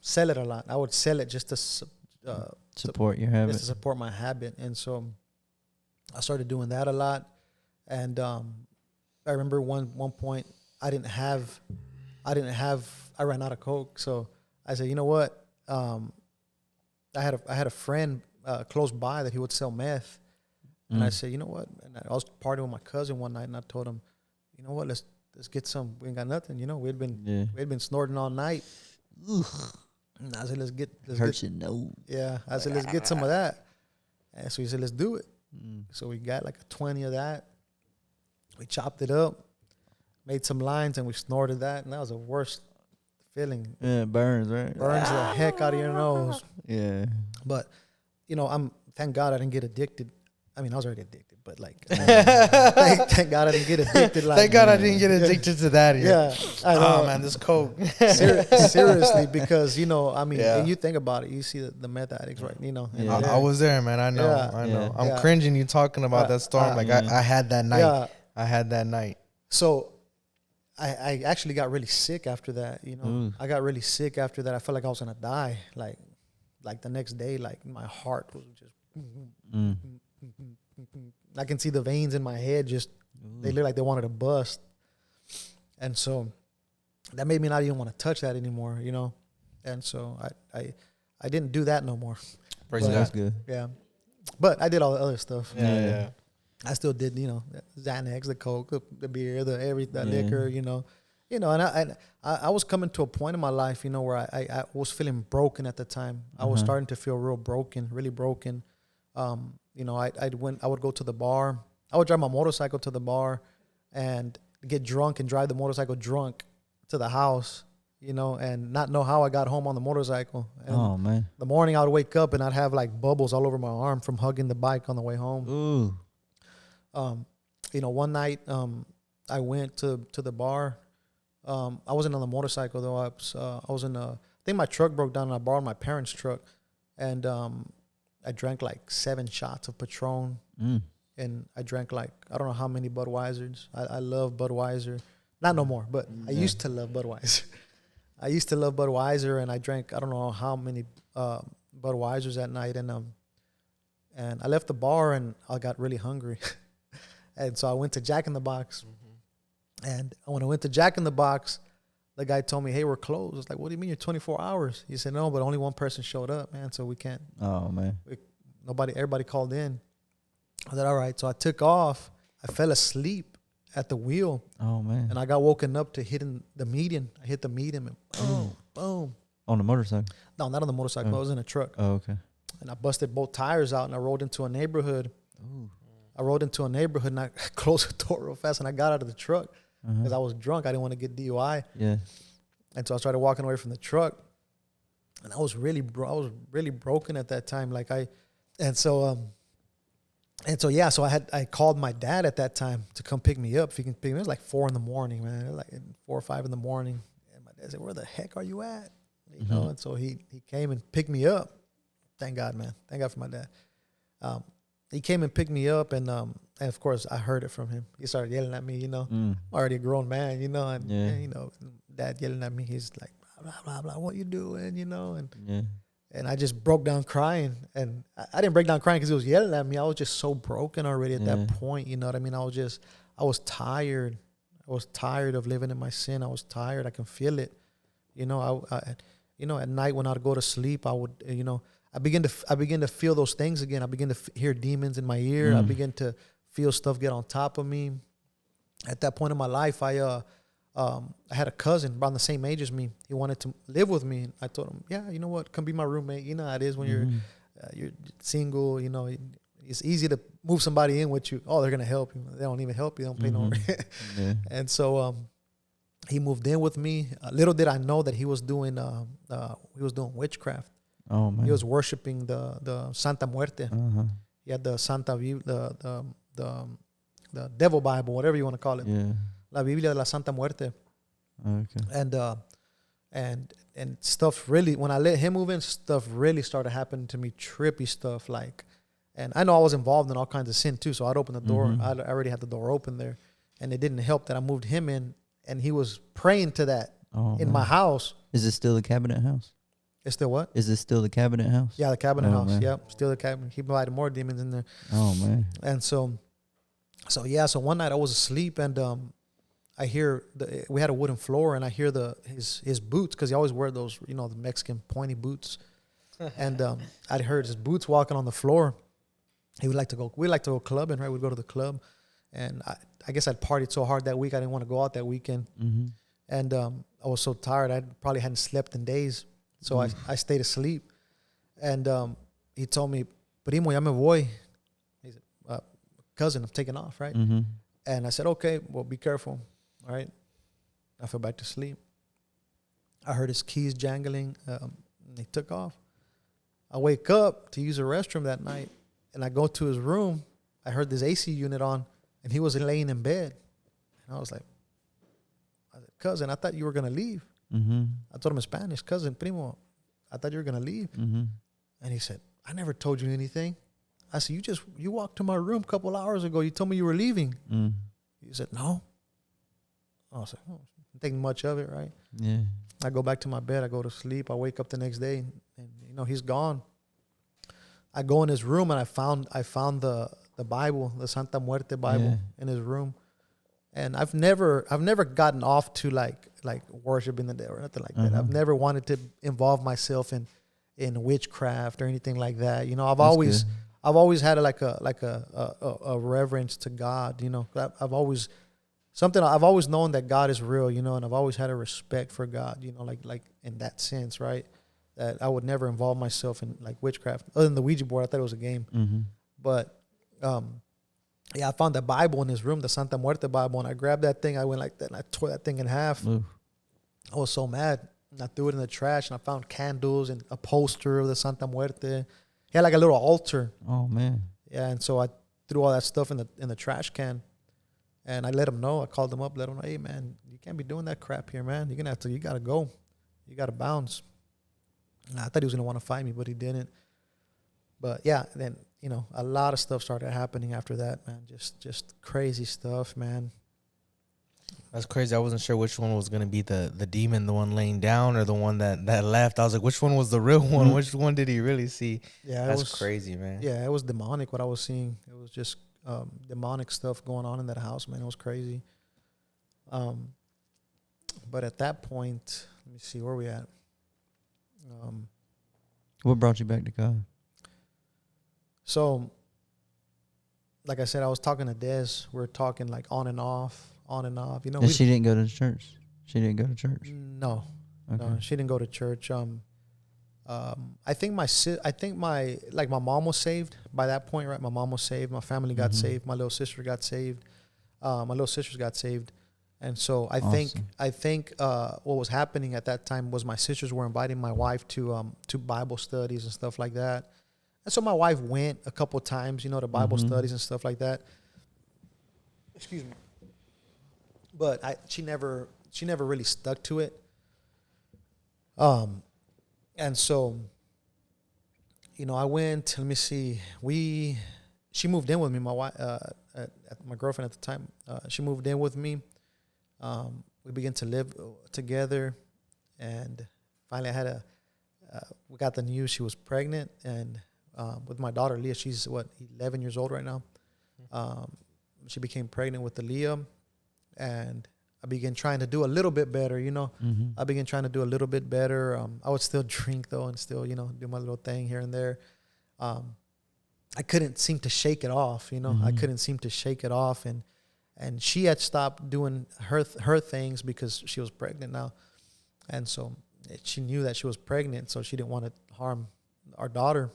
sell it a lot. I would sell it just to support your habit. Just to support my habit. And so I started doing that a lot. And I remember one point I ran out of coke. So I said, you know what? I had a friend close by that he would sell meth. And I said, you know what? And I was partying with my cousin one night, and I told him, you know what? Let's get some. We ain't got nothing. We had been snorting all night. And I said, let's get your nose. Yeah, I said, let's get some of that. And so he said, let's do it. So we got like a 20 of that. We chopped it up, made some lines, and we snorted that. And that was the worst feeling. Yeah, it burns, right? Burns the heck out of your nose. Yeah. But, thank God I didn't get addicted. I mean, I was already addicted, but thank God I didn't get addicted. Thank God I didn't get addicted to that. Yeah. I know. Oh, man, this coke. Seriously, because, Yeah. and you think about it, you see the meth addicts, right? And I was there, man. I know. Yeah. I know. Yeah. I'm cringing you talking about that storm. I had that night. Yeah. I had that night. So I actually got really sick after that, I got really sick after that. I felt like I was going to die. Like the next day, like my heart was just... I can see the veins in my head they look like they wanted to bust. And so that made me not even want to touch that anymore, And so I didn't do that no more. That's good. Yeah. But I did all the other stuff. Yeah. I still did, Xanax, the coke, the beer, the liquor, and I was coming to a point in my life, where I was feeling broken at the time. I was starting to feel really broken. I would go to the bar. I would drive my motorcycle to the bar and get drunk and drive the motorcycle drunk to the house, and not know how I got home on the motorcycle. And oh, man. the morning I would wake up and I'd have like bubbles all over my arm from hugging the bike on the way home. Ooh. One night I went to the bar. I wasn't on the motorcycle though. I was in I think my truck broke down and I borrowed my parents' truck. And I drank like 7 shots of Patron, and I drank like, I don't know how many Budweisers. I love Budweiser. Not no more, but I used to love Budweiser. And I drank, I don't know how many Budweisers that night. And I left the bar and I got really hungry. And so I went to Jack in the Box. And when I went to Jack in the Box, the guy told me, hey, we're closed. I was like, what do you mean you're 24 hours? He said, no, but only one person showed up, man, so we can't. Oh, man. Everybody called in. I said, all right. So I took off. I fell asleep at the wheel. Oh, man. And I got woken up to hitting the median. I hit the median and boom, boom. On the motorcycle? No, not on the motorcycle. I was in a truck. Oh, okay. And I busted both tires out and I rolled into a neighborhood. Ooh. And I closed the door real fast and I got out of the truck. Because I was drunk. I didn't want to get DUI. Yeah. And so I started walking away from the truck. And I was really broken at that time. So I called my dad at that time to come pick me up. If he can pick me, it was like 4 a.m, man. It was like 4 or 5 a.m. And my dad said, where the heck are you at? And so he came and picked me up. Thank God, man. Thank God for my dad. He came and picked me up, and of course I heard it from him. He started yelling at me, I'm already a grown man, and dad yelling at me. He's like, blah, blah, blah, what you doing, and I just broke down crying. And I didn't break down crying because he was yelling at me. I was just so broken already at that point, you know what I mean? I was tired. I was tired of living in my sin. I was tired. I can feel it. At night when I'd go to sleep, I would, I begin to feel those things again. I begin to hear demons in my ear. I begin to feel stuff get on top of me. At that point in my life, I I had a cousin around the same age as me. He wanted to live with me. I told him, yeah, you know what, come be my roommate. You know how it is when you're single. You know, it's easy to move somebody in with you. Oh, they're gonna help you. They don't even help you. They don't pay no rent. Yeah. And so he moved in with me. Little did I know that he was doing witchcraft. Oh man, he was worshiping the Santa Muerte. He had the the Devil Bible, whatever you want to call it. Yeah. La Biblia de la Santa Muerte. Okay. And stuff really, when I let him move in, stuff really started happening to me, trippy stuff like, and I know I was involved in all kinds of sin too, so I'd open the door. I already had the door open there, and it didn't help that I moved him in, and he was praying to that in my house. Is it still the cabinet house? It's still what? Is it still the cabinet house? Yeah, the cabinet house. Man. Yep, still the cabinet. He invited more demons in there. Oh man. And so one night I was asleep, and I hear we had a wooden floor, and I hear his boots, because he always wear those, you know, the Mexican pointy boots. And I'd heard his boots walking on the floor. We'd like to go clubbing, right? We'd go to the club, and I guess I'd partied so hard that week I didn't want to go out that weekend. And I was so tired, I probably hadn't slept in days, so I stayed asleep. And he told me, "Primo, ya me voy." He said, "Cousin, I'm taking off," right? And I said, "Okay, well, be careful." All right. I fell back to sleep. I heard his keys jangling. And he took off. I wake up to use the restroom that night, and I go to his room. I heard this AC unit on, and he was laying in bed. And I said, "Cousin, I thought you were going to leave." I told him in Spanish, "Cousin, primo, I thought you were going to leave." And he said, "I never told you anything." I said, you walked to my room a couple hours ago. You told me you were leaving. He said, "No." I was like, "Oh, I'm thinking much of it, right?" Yeah. I go back to my bed. I go to sleep. I wake up the next day, and you know, he's gone. I go in his room, and I found the Bible, the Santa Muerte Bible, in his room. And I've never gotten off to like worshiping the devil or nothing like that. I've never wanted to involve myself in witchcraft or anything like that. You know, I've always had a reverence to God. You know, I've always known that God is real. You know, and I've always had a respect for God. You know, like in that sense, right? That I would never involve myself in like witchcraft. Other than the Ouija board, I thought it was a game. But I found the Bible in his room, the Santa Muerte Bible, and I grabbed that thing. I went like that, and I tore that thing in half. Oof. I was so mad. And I threw it in the trash, and I found candles and a poster of the Santa Muerte. He had like a little altar. Oh man. Yeah, and so I threw all that stuff in the trash can, and I let him know. I called him up, let him know, "Hey man, you can't be doing that crap here, man. You gotta go. You gotta bounce." And I thought he was gonna want to fight me, but he didn't. But yeah, then, you know, a lot of stuff started happening after that, man. Just crazy stuff, man. That's crazy. I wasn't sure which one was going to be the demon, the one laying down, or the one that left. I was like, which one was the real one? Which one did he really see? Yeah, that's crazy, man. Yeah, it was demonic what I was seeing. It was just demonic stuff going on in that house, man. It was crazy. But at that point, let me see, where we at? What brought you back to God? So, like I said, I was talking to Des. We're talking like on and off. You know, and she didn't go to church. She didn't go to church. No, okay. No, she didn't go to church. I think my mom was saved by that point, right? My mom was saved. My family got saved. My little sister got saved. My little sisters got saved, and so I think what was happening at that time was my sisters were inviting my wife to Bible studies and stuff like that. And so my wife went a couple times, you know, to Bible studies and stuff like that. Excuse me. But she never really stuck to it. And so, you know, I went. Let me see. She moved in with me. My wife, my girlfriend at the time, she moved in with me. We began to live together, and finally, we got the news she was pregnant, and with my daughter Leah. She's 11 years old right now. She became pregnant with Leah. And I began trying to do a little bit better, you know. I began trying to do a little bit better. I would still drink, though, and still, you know, do my little thing here and there. I couldn't seem to shake it off, you know. I couldn't seem to shake it off. And and she had stopped doing her things because she was pregnant now, and so she knew that she was pregnant, so she didn't want to harm our daughter.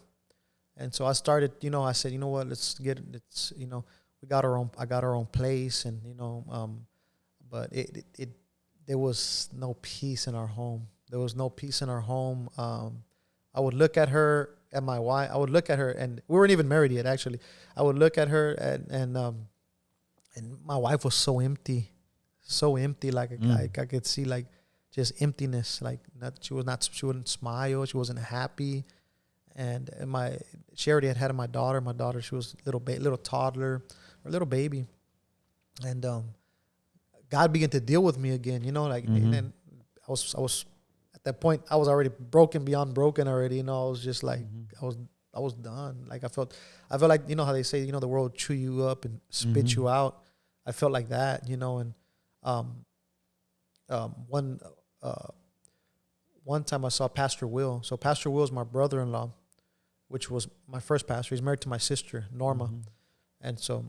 And so I started, I said, you know what, we got our own, I got our own place, and but there was no peace in our home. There was no peace in our home. I would look at her and my wife. I would look at her, and we weren't even married yet. Actually, I would look at her, and my wife was so empty. Like I could see like just emptiness. Like she wouldn't smile. She wasn't happy. And she already had my daughter. My daughter, she was little toddler or little baby, and God began to deal with me again. And then I was at that point, I was already broken beyond broken already. I was just like I was done. Like I felt like, how they say, the world chew you up and spit you out. I felt like that, and one time I saw Pastor Will. So Pastor Will is my brother-in-law, which was my first pastor. He's married to my sister, Norma. And so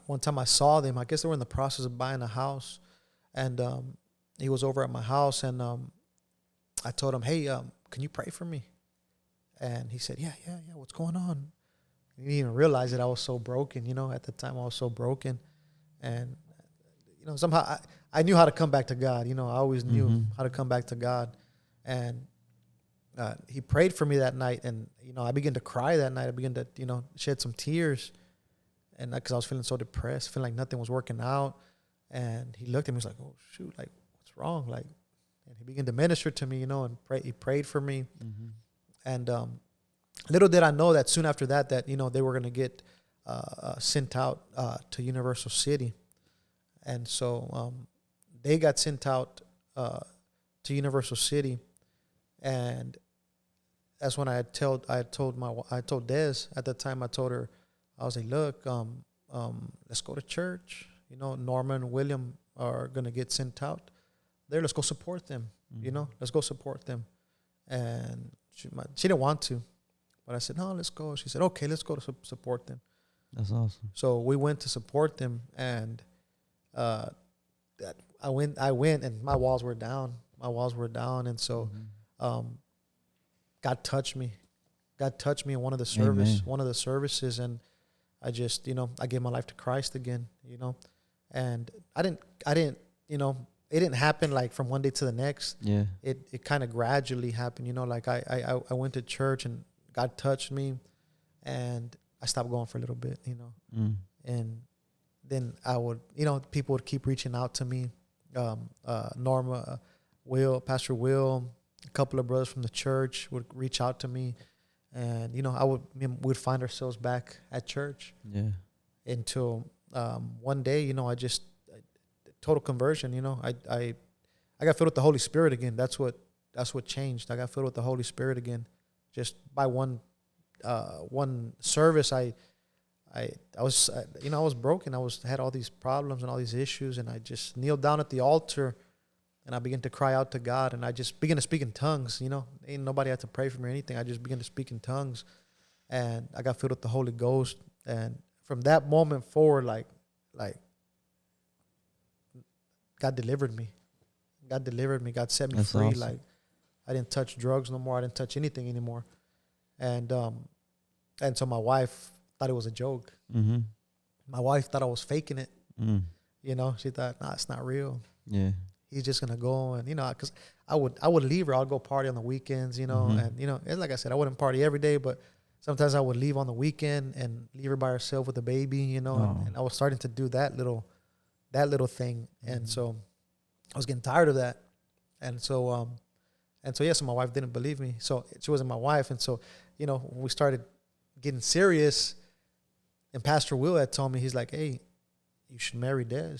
one time I saw them. I guess they were in the process of buying a house. And he was over at my house. And I told him, hey, can you pray for me? And he said, yeah, what's going on? He didn't even realize that I was so broken. At the time I was so broken. And, somehow I knew how to come back to God. I always knew how to come back to God. And he prayed for me that night, and I began to cry that night. I began to shed some tears, and because I was feeling so depressed, feeling like nothing was working out. And he looked at me, he was like, "Oh shoot, like what's wrong?" Like, and he began to minister to me, and he prayed for me. And little did I know that soon after that they were going to get sent out to Universal City, and so they got sent out to Universal City, and that's when I told Des at the time. I told her, I was like, look, let's go to church. Norma and William are gonna get sent out there. Let's go support them. Let's go support them. And she didn't want to, but I said, no, let's go. She said, okay, let's go to support them. That's awesome. So we went to support them, and I went, and my walls were down. And so. God touched me in one of the services, and I just, I gave my life to Christ again, and I didn't, it didn't happen like from one day to the next. Yeah. It kind of gradually happened, like I went to church and God touched me, and I stopped going for a little bit, and then I would, people would keep reaching out to me. Norma, Pastor Will, a couple of brothers from the church would reach out to me, and we'd find ourselves back at church. Yeah. Until one day, I just total conversion. I got filled with the Holy Spirit again. That's what changed. I got filled with the Holy Spirit again, just by one service. I was broken. I had all these problems and all these issues, and I just kneeled down at the altar. And I began to cry out to God, and I just began to speak in tongues. Ain't nobody had to pray for me or anything. I just began to speak in tongues, and I got filled with the Holy Ghost. And from that moment forward, like God delivered me. God set me That's free. Awesome. Like I didn't touch drugs no more. I didn't touch anything anymore. And so my wife thought it was a joke. My wife thought I was faking it. She thought, nah, it's not real. Yeah. He's just gonna go, and because I would leave her. I'll go party on the weekends, and like I said, I wouldn't party every day, but sometimes I would leave on the weekend and leave her by herself with the baby, and I was starting to do that little thing, and so I was getting tired of that, and so so my wife didn't believe me, so she wasn't my wife, and so when we started getting serious, and Pastor Will had told me, he's like, hey, you should marry Des,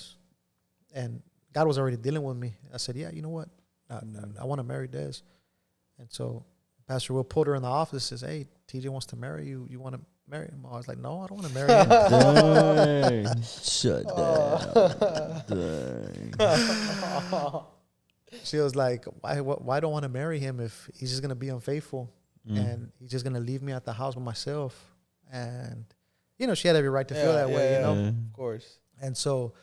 and God was already dealing with me. I said, yeah, you know what? I want to marry Des. And so Pastor Will pulled her in the office and says, hey, TJ wants to marry you. You want to marry him? I was like, no, I don't want to marry him. Dang. Shut down. Dang. She was like, why don't want to marry him if he's just going to be unfaithful and he's just going to leave me at the house by myself? And, she had every right to feel that way, of course. And so,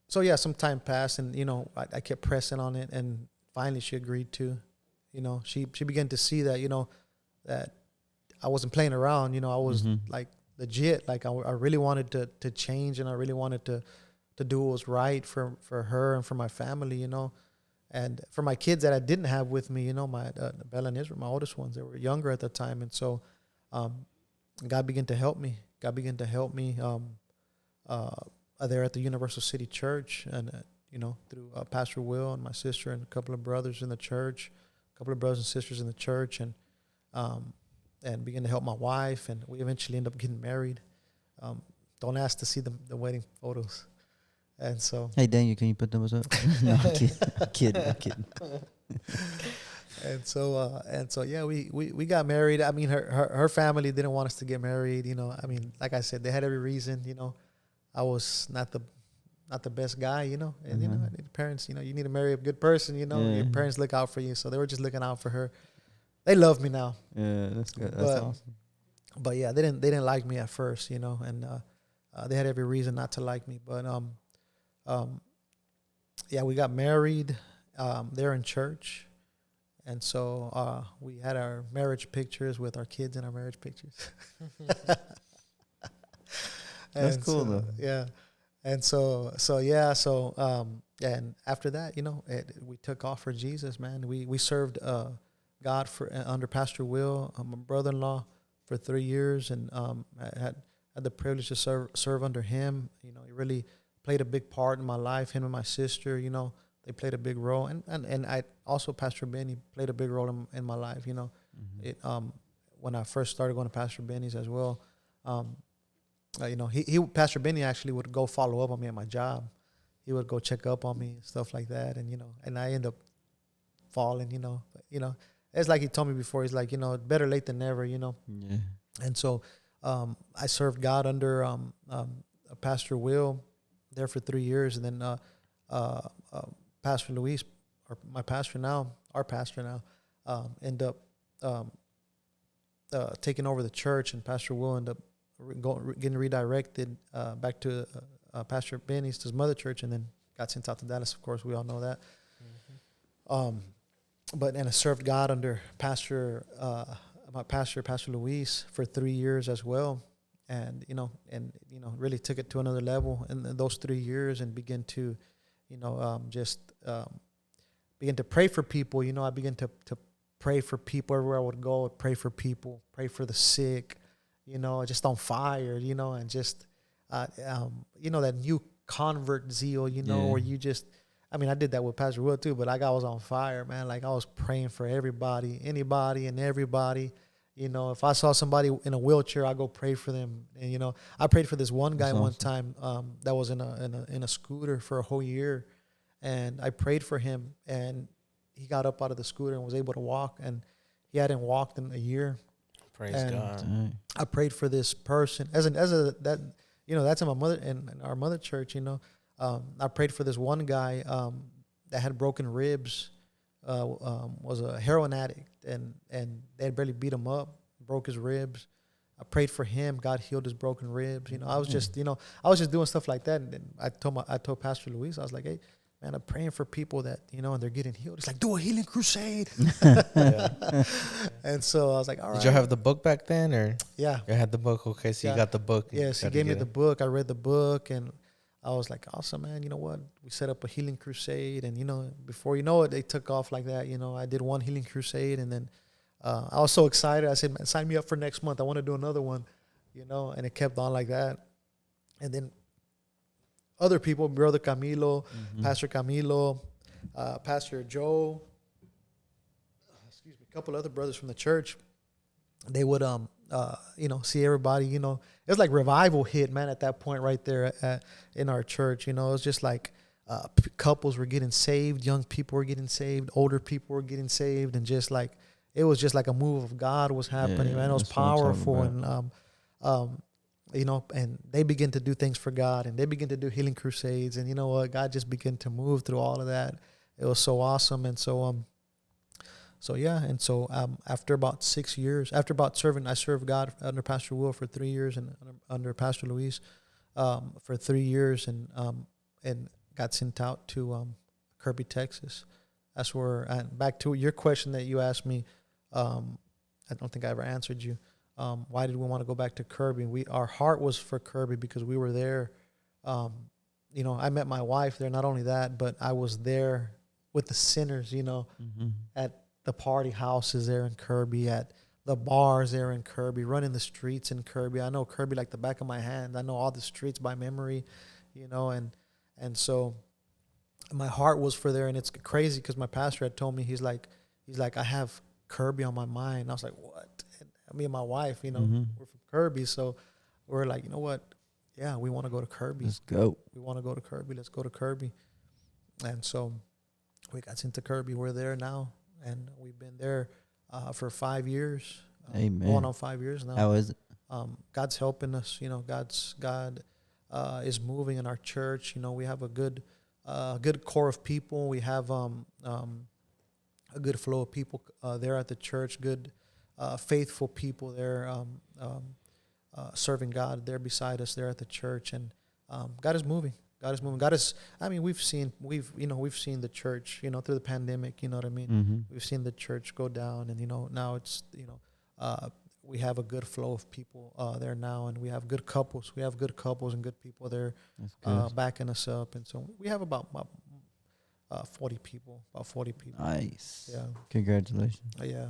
so yeah, some time passed, and I kept pressing on it, and finally she agreed to. She began to see that that I wasn't playing around. I was like legit. Like I really wanted to change, and I really wanted to do what was right for her and for my family. And for my kids that I didn't have with me. My Bella and Israel, my oldest ones, they were younger at the time, and so God began to help me. God began to help me. There at the Universal City Church, and through Pastor Will and my sister and a couple of brothers in the church, a couple of brothers and sisters in the church, and began to help my wife, and we eventually ended up getting married. Don't ask to see the wedding photos, and so. Hey Daniel, can you put those up? No, I'm kidding. And so yeah, we got married. I mean, her family didn't want us to get married. I mean, like I said, they had every reason. I was not the best guy, and parents, you need to marry a good person, your parents look out for you. So they were just looking out for her. They love me now. Yeah, that's good. That's awesome. But yeah, they didn't like me at first, and they had every reason not to like me. But yeah, we got married there in church. And so we had our marriage pictures with our kids in our marriage pictures. That's cool, though. Yeah. And and after that, we took off for Jesus, man. We served God under Pastor Will, my brother-in-law, for 3 years, and had the privilege to serve under him. He really played a big part in my life. Him and my sister, they played a big role, and I also, Pastor Benny played a big role in my life. It when I first started going to Pastor Benny's as well. Pastor Benny actually would go follow up on me at my job. He would go check up on me and stuff like that, and I end up falling. It's like he told me before. He's like, better late than never. Yeah. And so I served God under Pastor Will there for 3 years, and then Pastor Luis, or my pastor now, our pastor now, end up taking over the church, and Pastor Will end up getting redirected back to Pastor Benny's, to his mother church, and then got sent out to Dallas. Of course, we all know that. But I served God under my pastor, Pastor Luis, for 3 years as well, and really took it to another level in those 3 years, and began to begin to pray for people. I began to pray for people everywhere I would go. I'd pray for people, pray for the sick, just on fire, and just, that new convert zeal, where you just, I did that with Pastor Will too, but I was on fire, man. Like I was praying for everybody, anybody and everybody. If I saw somebody in a wheelchair, I go pray for them. And, I prayed for this one guy one time that was in a scooter for a whole year. And I prayed for him, and he got up out of the scooter and was able to walk, and he hadn't walked in a year. Praise God. I prayed for this person that's in my mother in our mother church. I prayed for this one guy that had broken ribs, was a heroin addict, and they had barely beat him up, broke his ribs. I prayed for him. God healed his broken ribs. I was just doing stuff like that. And I told Pastor Luis, I was like, hey, man, I'm praying for people that, and they're getting healed. It's like, do a healing crusade. And so I was like, all right. Did you have the book back then, or? Yeah. You had the book. Okay, so you got the book. Yes, he gave me the book. I read the book, and I was like, awesome, man. You know what? We set up a healing crusade, and, before you know it, they took off like that. I did one healing crusade, and then I was so excited. I said, man, sign me up for next month. I want to do another one, and it kept on like that. And then other people, Brother Camilo, Pastor Camilo, Pastor Joe, a couple other brothers from the church, they would, see everybody, it was like revival hit, man, at that point right there in our church. It was just like couples were getting saved, young people were getting saved, older people were getting saved, and just like, it was just like a move of God was happening, man. It was powerful, and and they begin to do things for God, and they begin to do healing crusades, and God just began to move through all of that. It was so awesome. And so So yeah, and so after about 6 years, after about serving, I served God under Pastor Will for 3 years, and under Pastor Luis for 3 years, and got sent out to Kirby, Texas. That's where. And back to your question that you asked me, I don't think I ever answered you. Why did we want to go back to Kirby? Our heart was for Kirby because we were there. I met my wife there. Not only that, but I was there with the sinners. At the party houses there in Kirby, at the bars there in Kirby, running the streets in Kirby. I know Kirby like the back of my hand. I know all the streets by memory, and so my heart was for there. And it's crazy because my pastor had told me, he's like, I have Kirby on my mind. And I was like, what? And me and my wife, we're from Kirby, so we're like, you know what? Yeah, we want to go to Kirby. Let's go. We want to go to Kirby. Let's go to Kirby. And so we got into Kirby. We're there now. And we've been there for 5 years. Amen. Going on 5 years now. How is it? God's helping us. God is moving in our church. We have a good core of people. We have a good flow of people there at the church. Good, faithful people there, serving God there beside us there at the church. And God is moving. We've seen the church, through the pandemic, you know what I mean? Mm-hmm. We've seen the church go down, and, now it's, we have a good flow of people there now, and we have good couples. We have good couples and good people there backing us up. And so we have about 40 people, Nice. Yeah. Congratulations. Yeah.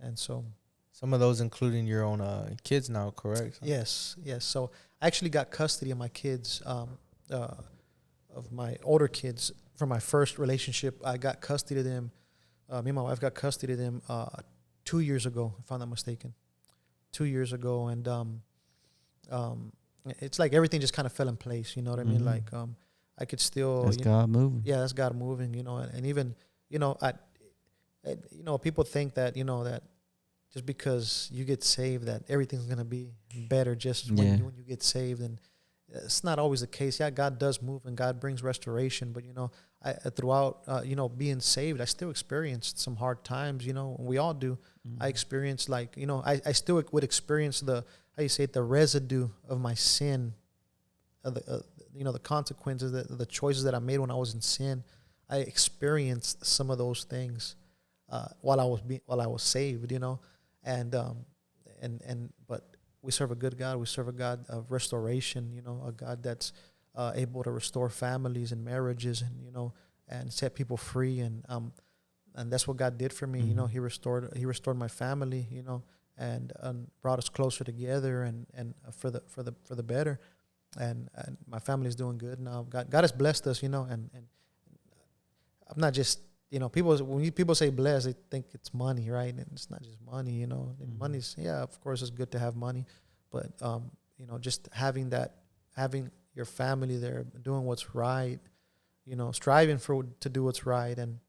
And so. Some of those including your own kids now, correct? Yes. So I actually got custody of my kids, of my older kids from my first relationship. I got custody of them. Me and my wife got custody of them 2 years ago, if I'm not mistaken. 2 years ago. And it's like everything just kind of fell in place, you know what I mean? Like I could still... That's God moving. Yeah, that's God moving, and even, people think that, that just because you get saved that everything's going to be better just when you get saved. And it's not always the case. Yeah, God does move and God brings restoration. But, throughout, being saved, I still experienced some hard times, we all do. I experienced I still would experience the residue of my sin, the consequences, the choices that I made when I was in sin. I experienced some of those things while I was saved, but we serve a good God. We serve a God of restoration, a God that's able to restore families and marriages, and set people free. And that's what God did for me. He restored my family, and brought us closer together, and for the better. And my family is doing good now. God has blessed us, and I'm not just. When people say blessed, they think it's money, right? And it's not just money, Money's, of course, it's good to have money, but just having your family there, doing what's right, striving to do what's right, and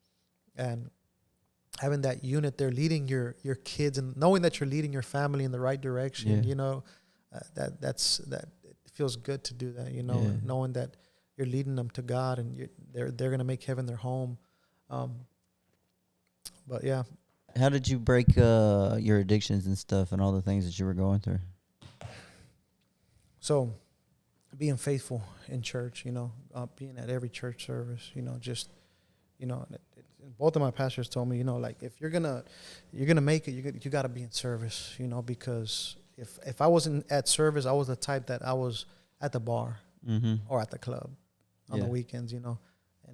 having that unit there, leading your kids, and knowing that you're leading your family in the right direction, that it feels good to do that, knowing that you're leading them to God, and they're gonna make heaven their home. But yeah. How did you break your addictions and stuff and all the things that you were going through? So being faithful in church, being at every church service, both of my pastors told me, if you're gonna make it, you got to be in service, because if I wasn't at service, I was the type that I was at the bar or at the club on the weekends, and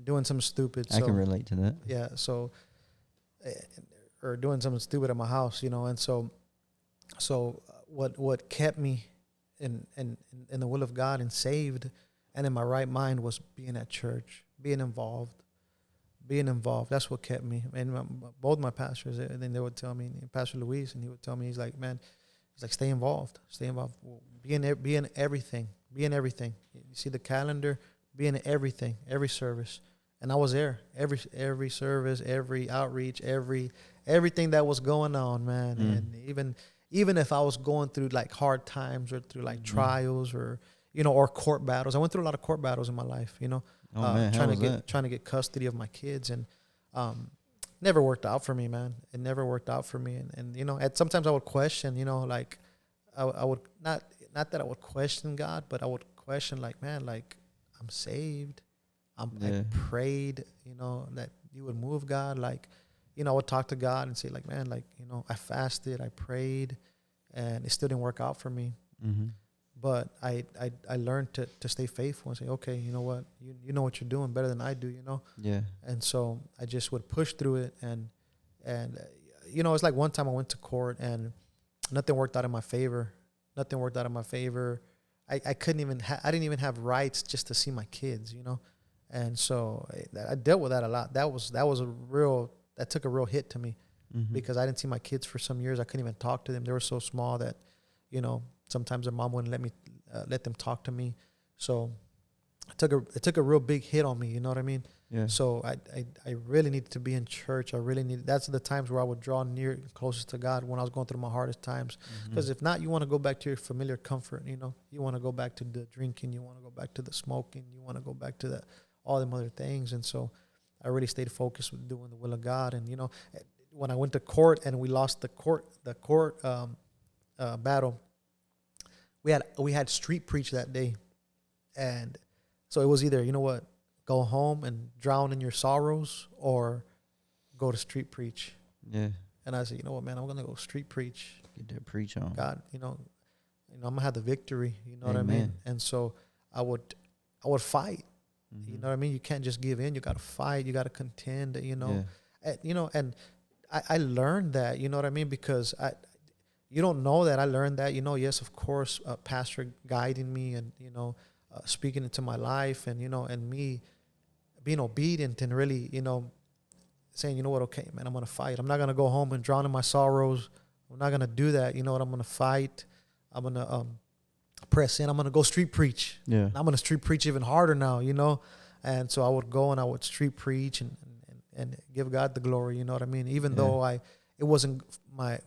doing something stupid. I can relate to that. Yeah. So, or doing something stupid at my house, and so what kept me in the will of God and saved and in my right mind was being at church, being involved. That's what kept me. And both my pastors, and then they would tell me, Pastor Luis, and he would tell me, he's like, stay involved, be in everything. You see the calendar, be in everything, every service. And I was there, every service, every outreach, everything that was going on, man. And even if I was going through like hard times or through like trials or or court battles, I went through a lot of court battles in my life. Trying to get custody of my kids, and never worked out for me, man. It never worked out for me. And you know, sometimes I would question, you know, like I would not that I would question God, but I would question like, man, like I'm saved. I prayed, you know, that you would move, God. Like, you know, I would talk to God and say like, man, like, you know, I fasted, I prayed, and it still didn't work out for me. Mm-hmm. But I learned to stay faithful and say, okay, you know what, you know what you're doing better than I do, you know. Yeah. And so I just would push through it, and you know, it's like one time I went to court and nothing worked out in my favor. Nothing worked out in my favor. I couldn't even I didn't even have rights just to see my kids, you know. And so I dealt with that a lot. That took a real hit to me, because I didn't see my kids for some years. I couldn't even talk to them. They were so small that, you know, sometimes their mom wouldn't let them talk to me. So it took a real big hit on me. You know what I mean? Yeah. So I really needed to be in church. That's the times where I would draw near closest to God, when I was going through my hardest times. Because if not, you want to go back to your familiar comfort. You know, you want to go back to the drinking. You want to go back to the smoking. You want to go back to all them other things. And so I really stayed focused with doing the will of God. And, you know, when I went to court and we lost the court battle, we had street preach that day. And so it was either, you know what, go home and drown in your sorrows, or go to street preach. Yeah. And I said, you know what, man, I'm going to go street preach. Get that preach on. God, you know, I'm going to have the victory. You know Amen. what I mean? And so I would fight. You know what I mean? You can't just give in. You got to fight. You got to contend, you know. Yeah. You know, and I learned that, you know what I mean? Because you don't know that I learned that, you know. Yes, of course, pastor guiding me and, you know, speaking into my life, and, you know, and me being obedient and really, you know, saying, you know what, okay, man, I'm going to fight. I'm not going to go home and drown in my sorrows. I'm not going to do that. You know what? I'm going to fight. I'm going to press in. I'm going to go street preach. Yeah. And I'm going to street preach even harder now, you know. And so I would go and I would street preach and give God the glory, you know what I mean? Even though it wasn't, my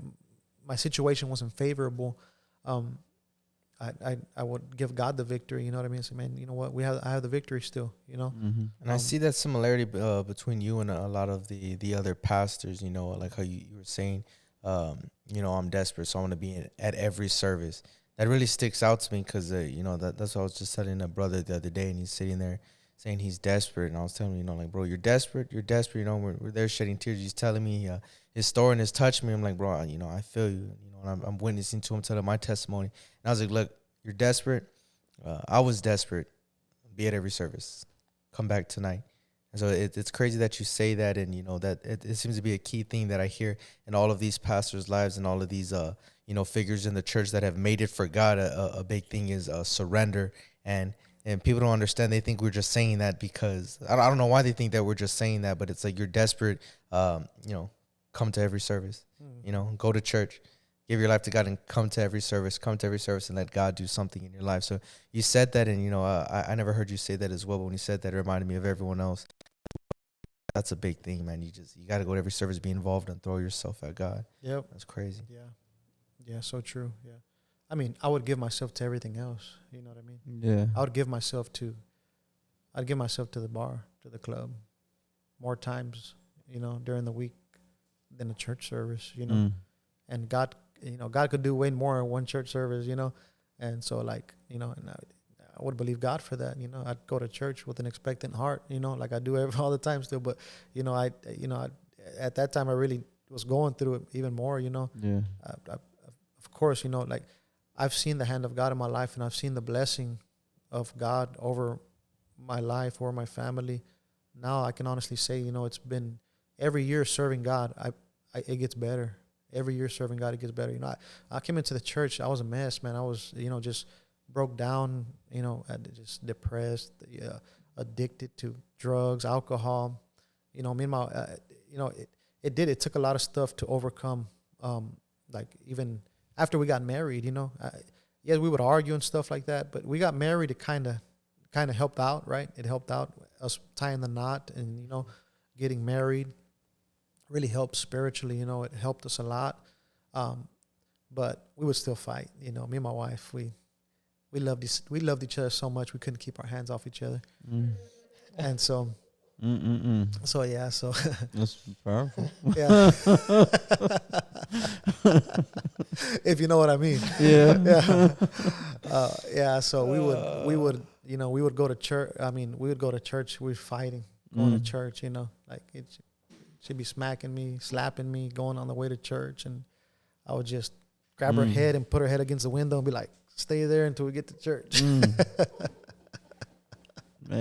situation wasn't favorable, I would give God the victory, you know what I mean? So, man, you know what? I have the victory still, you know? And I see that similarity between you and a lot of the other pastors, you know, like how you were saying, you know, I'm desperate, so I want to be at every service. That really sticks out to me because, you know, that's what I was just telling a brother the other day, and he's sitting there saying he's desperate. And I was telling him, you know, like, bro, you're desperate. You know, we're there shedding tears. He's telling me his story and his touched me. I'm like, bro, you know, I feel you. You know, and I'm witnessing to him, telling my testimony. And I was like, look, you're desperate. I was desperate. Be at every service. Come back tonight. And so it's crazy that you say that, and, you know, that it seems to be a key thing that I hear in all of these pastors' lives and all of these, you know, figures in the church that have made it for God. A big thing is surrender. And people don't understand. They think we're just saying that because I don't know why they think that we're just saying that, but it's like you're desperate. You know, come to every service. You know, go to church, give your life to God, and come to every service. Come to every service and let God do something in your life. So you said that, and, you know, I never heard you say that as well. But when you said that, it reminded me of everyone else. That's a big thing, man. You got to go to every service, be involved, and throw yourself at God. Yep, that's crazy. Yeah, so true. Yeah. I mean, I would give myself to everything else. You know what I mean? Yeah. I would give myself to the bar, to the club, more times, you know, during the week than a church service, you know. And God, you know, God could do way more in one church service, you know. And so, like, you know, and I would believe God for that, you know. I'd go to church with an expectant heart, you know, like I do all the time still. But, you know, at that time I really was going through it even more, you know. Yeah. Of course, you know, like, I've seen the hand of God in my life, and I've seen the blessing of God over my life or my family. Now I can honestly say, you know, it's been every year serving God, it gets better. Every year serving God, it gets better. You know, I came into the church, I was a mess, man. I was, you know, just broke down, you know, just depressed, addicted to drugs, alcohol. You know, me and my, you know, it took a lot of stuff to overcome, like even after we got married, you know. Yeah, we would argue and stuff like that, but we got married. It kind of helped out, right? It helped out us tying the knot, and, you know, getting married really helped spiritually. You know, it helped us a lot. But we would still fight. You know, me and my wife, we loved each other so much we couldn't keep our hands off each other, and so So yeah, so That's powerful. yeah, if you know what I mean. Yeah. Yeah, yeah. So we would go to church. I mean, we would go to church. We were fighting going to church. Like she'd be smacking me, slapping me, going on the way to church, and I would just grab her head and put her head against the window and be like, "Stay there until we get to church." Man,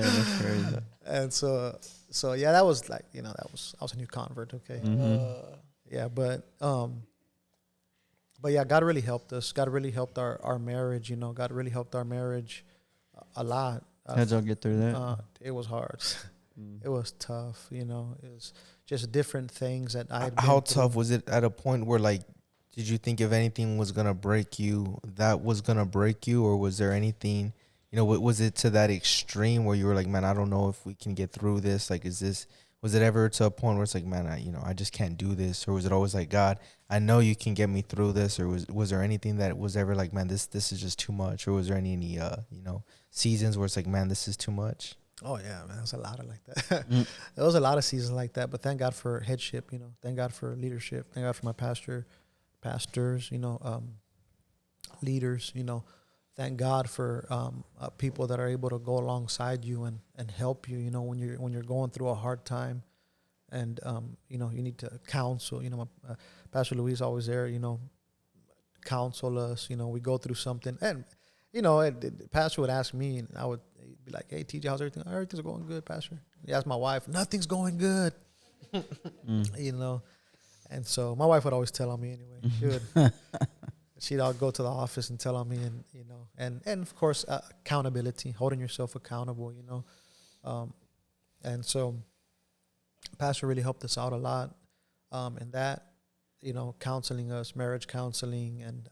that's crazy. And so yeah, that was like, I was a new convert. Okay. Yeah, but yeah, God really helped us. God really helped our marriage. God really helped our marriage a lot. How'd y'all get through that? It was hard. It was tough. It was just different things that I had been How through. tough was it at a point where, like, did you think if anything was going to break you, that was going to break you? Or was there anything, was it to that extreme where you were like, man, I don't know if we can get through this? Like, was it ever to a point where it's like, man, I just can't do this? Or was it always like, God, I know you can get me through this? Or was there anything that was ever like, man, this is just too much? Or was there any seasons where it's like, man, this is too much? Oh yeah, man, there was a lot of like that. There was a lot of seasons like that, but thank God for headship. Thank God for leadership. Thank God for my pastors. Leaders. Thank God for people that are able to go alongside you and help you. When you're going through a hard time, and you need to counsel. My Pastor Luis always there. Counsel us. We go through something, and the pastor would ask me, and I would be like, "Hey, TJ, how's everything? Everything's going good, Pastor." He asked my wife, "Nothing's going good." And so my wife would always tell on me anyway. She'd all go to the office and tell on me, and and of course accountability, holding yourself accountable. And so Pastor really helped us out a lot, in that, counseling us, marriage counseling, and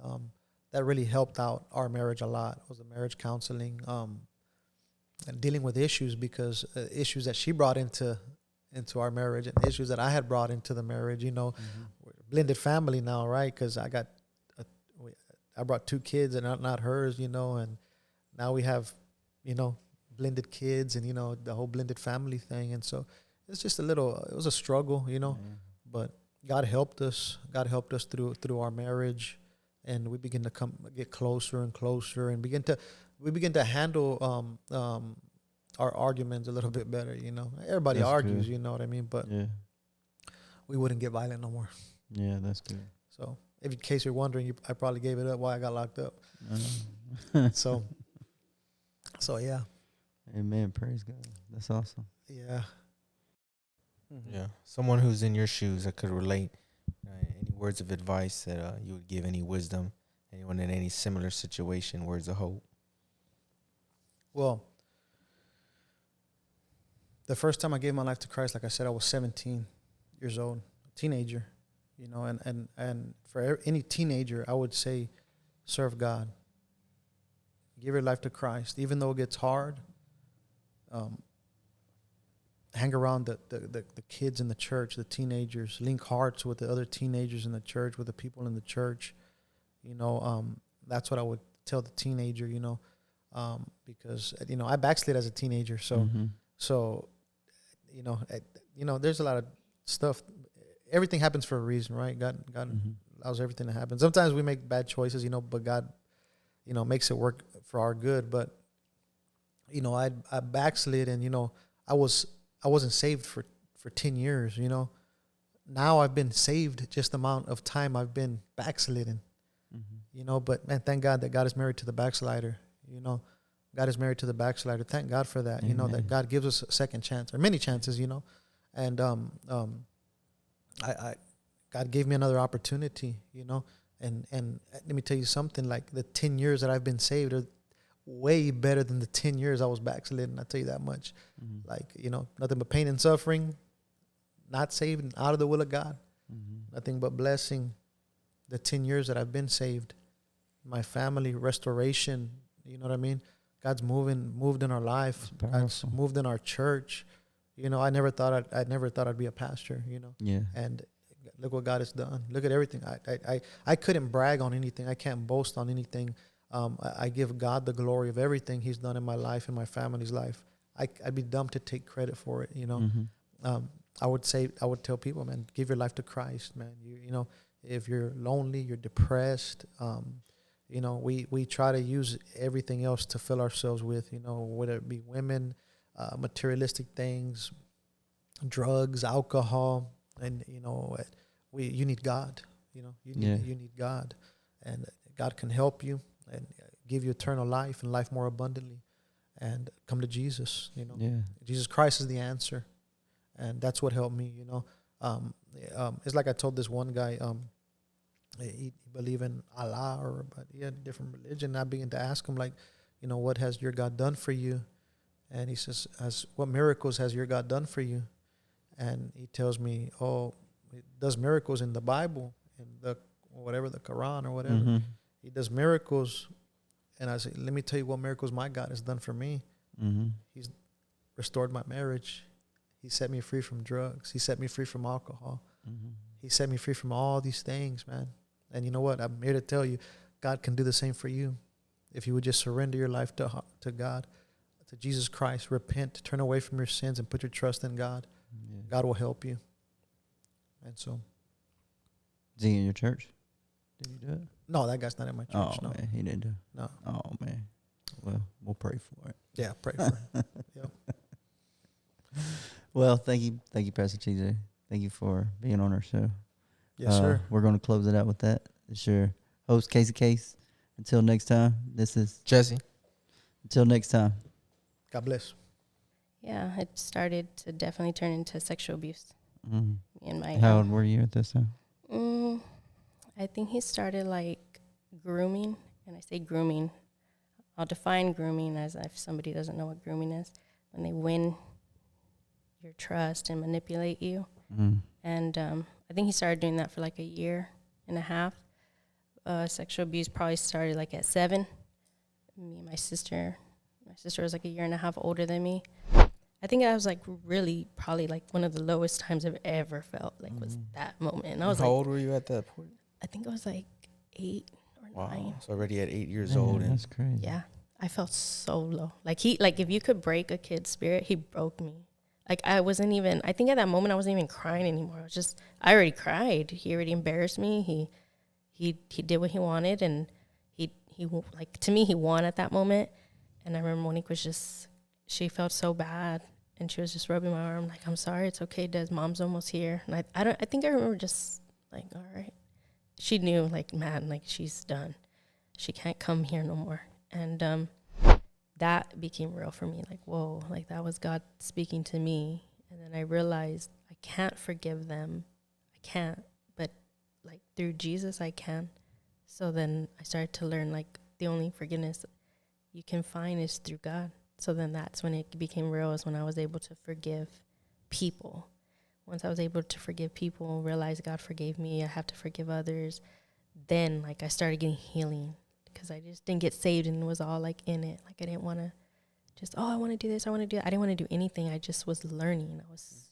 that really helped out our marriage a lot. Was the marriage counseling, and dealing with issues, because issues that she brought into our marriage and issues that I had brought into the marriage. We're a blended family now, right? Because I brought 2 kids and not hers, and now we have, blended kids and, the whole blended family thing. And so it's just it was a struggle, but God helped us. God helped us through our marriage, and we begin to get closer and closer, and we begin to handle our arguments a little bit better. Everybody That's argues, good. you know what I mean? But Yeah. we wouldn't get violent no more. Yeah, that's good. So, if in case you're wondering, I probably gave it up while I got locked up. So yeah. Amen. Praise God. That's awesome. Yeah. Yeah. Someone who's in your shoes that could relate. Any words of advice that you would give, any wisdom, anyone in any similar situation, words of hope? Well, the first time I gave my life to Christ, like I said, I was 17 years old, a teenager, and for any teenager, I would say, serve God. Give your life to Christ, even though it gets hard. Hang around the kids in the church, the teenagers. Link hearts with the other teenagers in the church, with the people in the church. That's what I would tell the teenager. Because I backslid as a teenager, so there's a lot of stuff. Everything happens for a reason, right? God allows everything to happen. Sometimes we make bad choices, but God, makes it work for our good. But I backslid, and I wasn't saved for 10 years. Now I've been saved just the amount of time I've been backsliding. But man, thank God that God is married to the backslider. God is married to the backslider. Thank God for that. Amen. That God gives us a second chance, or many chances. And God gave me another opportunity. And let me tell you something. Like, the 10 years that I've been saved are way better than the 10 years I was backsliding. I tell you that much. Like, nothing but pain and suffering, not saved and out of the will of God. Nothing but blessing. The 10 years that I've been saved, my family, restoration. You know what I mean? God's moved in our life. God's moved in our church. I never thought I'd be a pastor. Yeah. And look what God has done. Look at everything. I couldn't brag on anything. I can't boast on anything. I give God the glory of everything He's done in my life, in my family's life. I'd be dumb to take credit for it, you know. Mm-hmm. I would tell people, man, give your life to Christ, man. You know, if you're lonely, you're depressed, you know, we try to use everything else to fill ourselves with, you know, whether it be women, materialistic things, drugs, alcohol, and you know, you need God. You know, you need God, and God can help you and give you eternal life and life more abundantly. And come to Jesus. You know, Jesus Christ is the answer, and that's what helped me. You know, it's like I told this one guy. He believed in Allah, but he had a different religion. I began to ask him, like, you know, what has your God done for you? And he says, what miracles has your God done for you? And he tells me, oh, he does miracles in the Bible, in the whatever, the Quran or whatever. Mm-hmm. He does miracles. And I say, let me tell you what miracles my God has done for me. Mm-hmm. He's restored my marriage. He set me free from drugs. He set me free from alcohol. Mm-hmm. He set me free from all these things, man. And you know what? I'm here to tell you, God can do the same for you. If you would just surrender your life to God, to Jesus Christ, repent, turn away from your sins, and put your trust in God, God will help you. And so. Is he in your church? Did he do it? No, that guy's not in my church. Oh, no. man, he didn't do it. No. Oh, man. Well, we'll pray for it. Yeah, pray for him. Yep. Well, thank you, Pastor TJ. Thank you for being on our show. Yes, sir. We're going to close it out with that. It's your host, Casey Case. Until next time, this is Jesse. Until next time. God bless. Yeah, it started to definitely turn into sexual abuse. Mm-hmm. In my How old were you at this time? I think he started like grooming, and I say grooming. I'll define grooming as if somebody doesn't know what grooming is, when they win your trust and manipulate you. Mm. And I think he started doing that for like a year and a half. Sexual abuse probably started like at 7. Me and my sister was like a year and a half older than me. I think I was like really probably like one of the lowest times I've ever felt, like was that moment. And I was How like, old were you at that point? I think I was like 8 or 9. So already at 8 years Man, old. And that's crazy. Yeah, I felt so low. Like if you could break a kid's spirit, he broke me. Like I think at that moment I wasn't even crying anymore. I already cried. He already embarrassed me. He did what he wanted, and he like, to me, he won at that moment. And I remember Monique she felt so bad, and she was just rubbing my arm like, I'm sorry, it's okay, Des, Mom's almost here. And I think I remember just like, all right. She knew, like, man, like, she's done. She can't come here no more. And that became real for me. Like, whoa, like, that was God speaking to me. And then I realized I can't forgive them. I can't. But, like, through Jesus, I can. So then I started to learn, like, the only forgiveness you can find is through God. So then that's when it became real, is when I was able to forgive people. Once I was able to forgive people, realize God forgave me, I have to forgive others, then, like, I started getting healing, because I just didn't get saved and was all, like, in it. Like, I didn't want to just, I want to do this, I want to do that. I didn't want to do anything. I just was learning. I was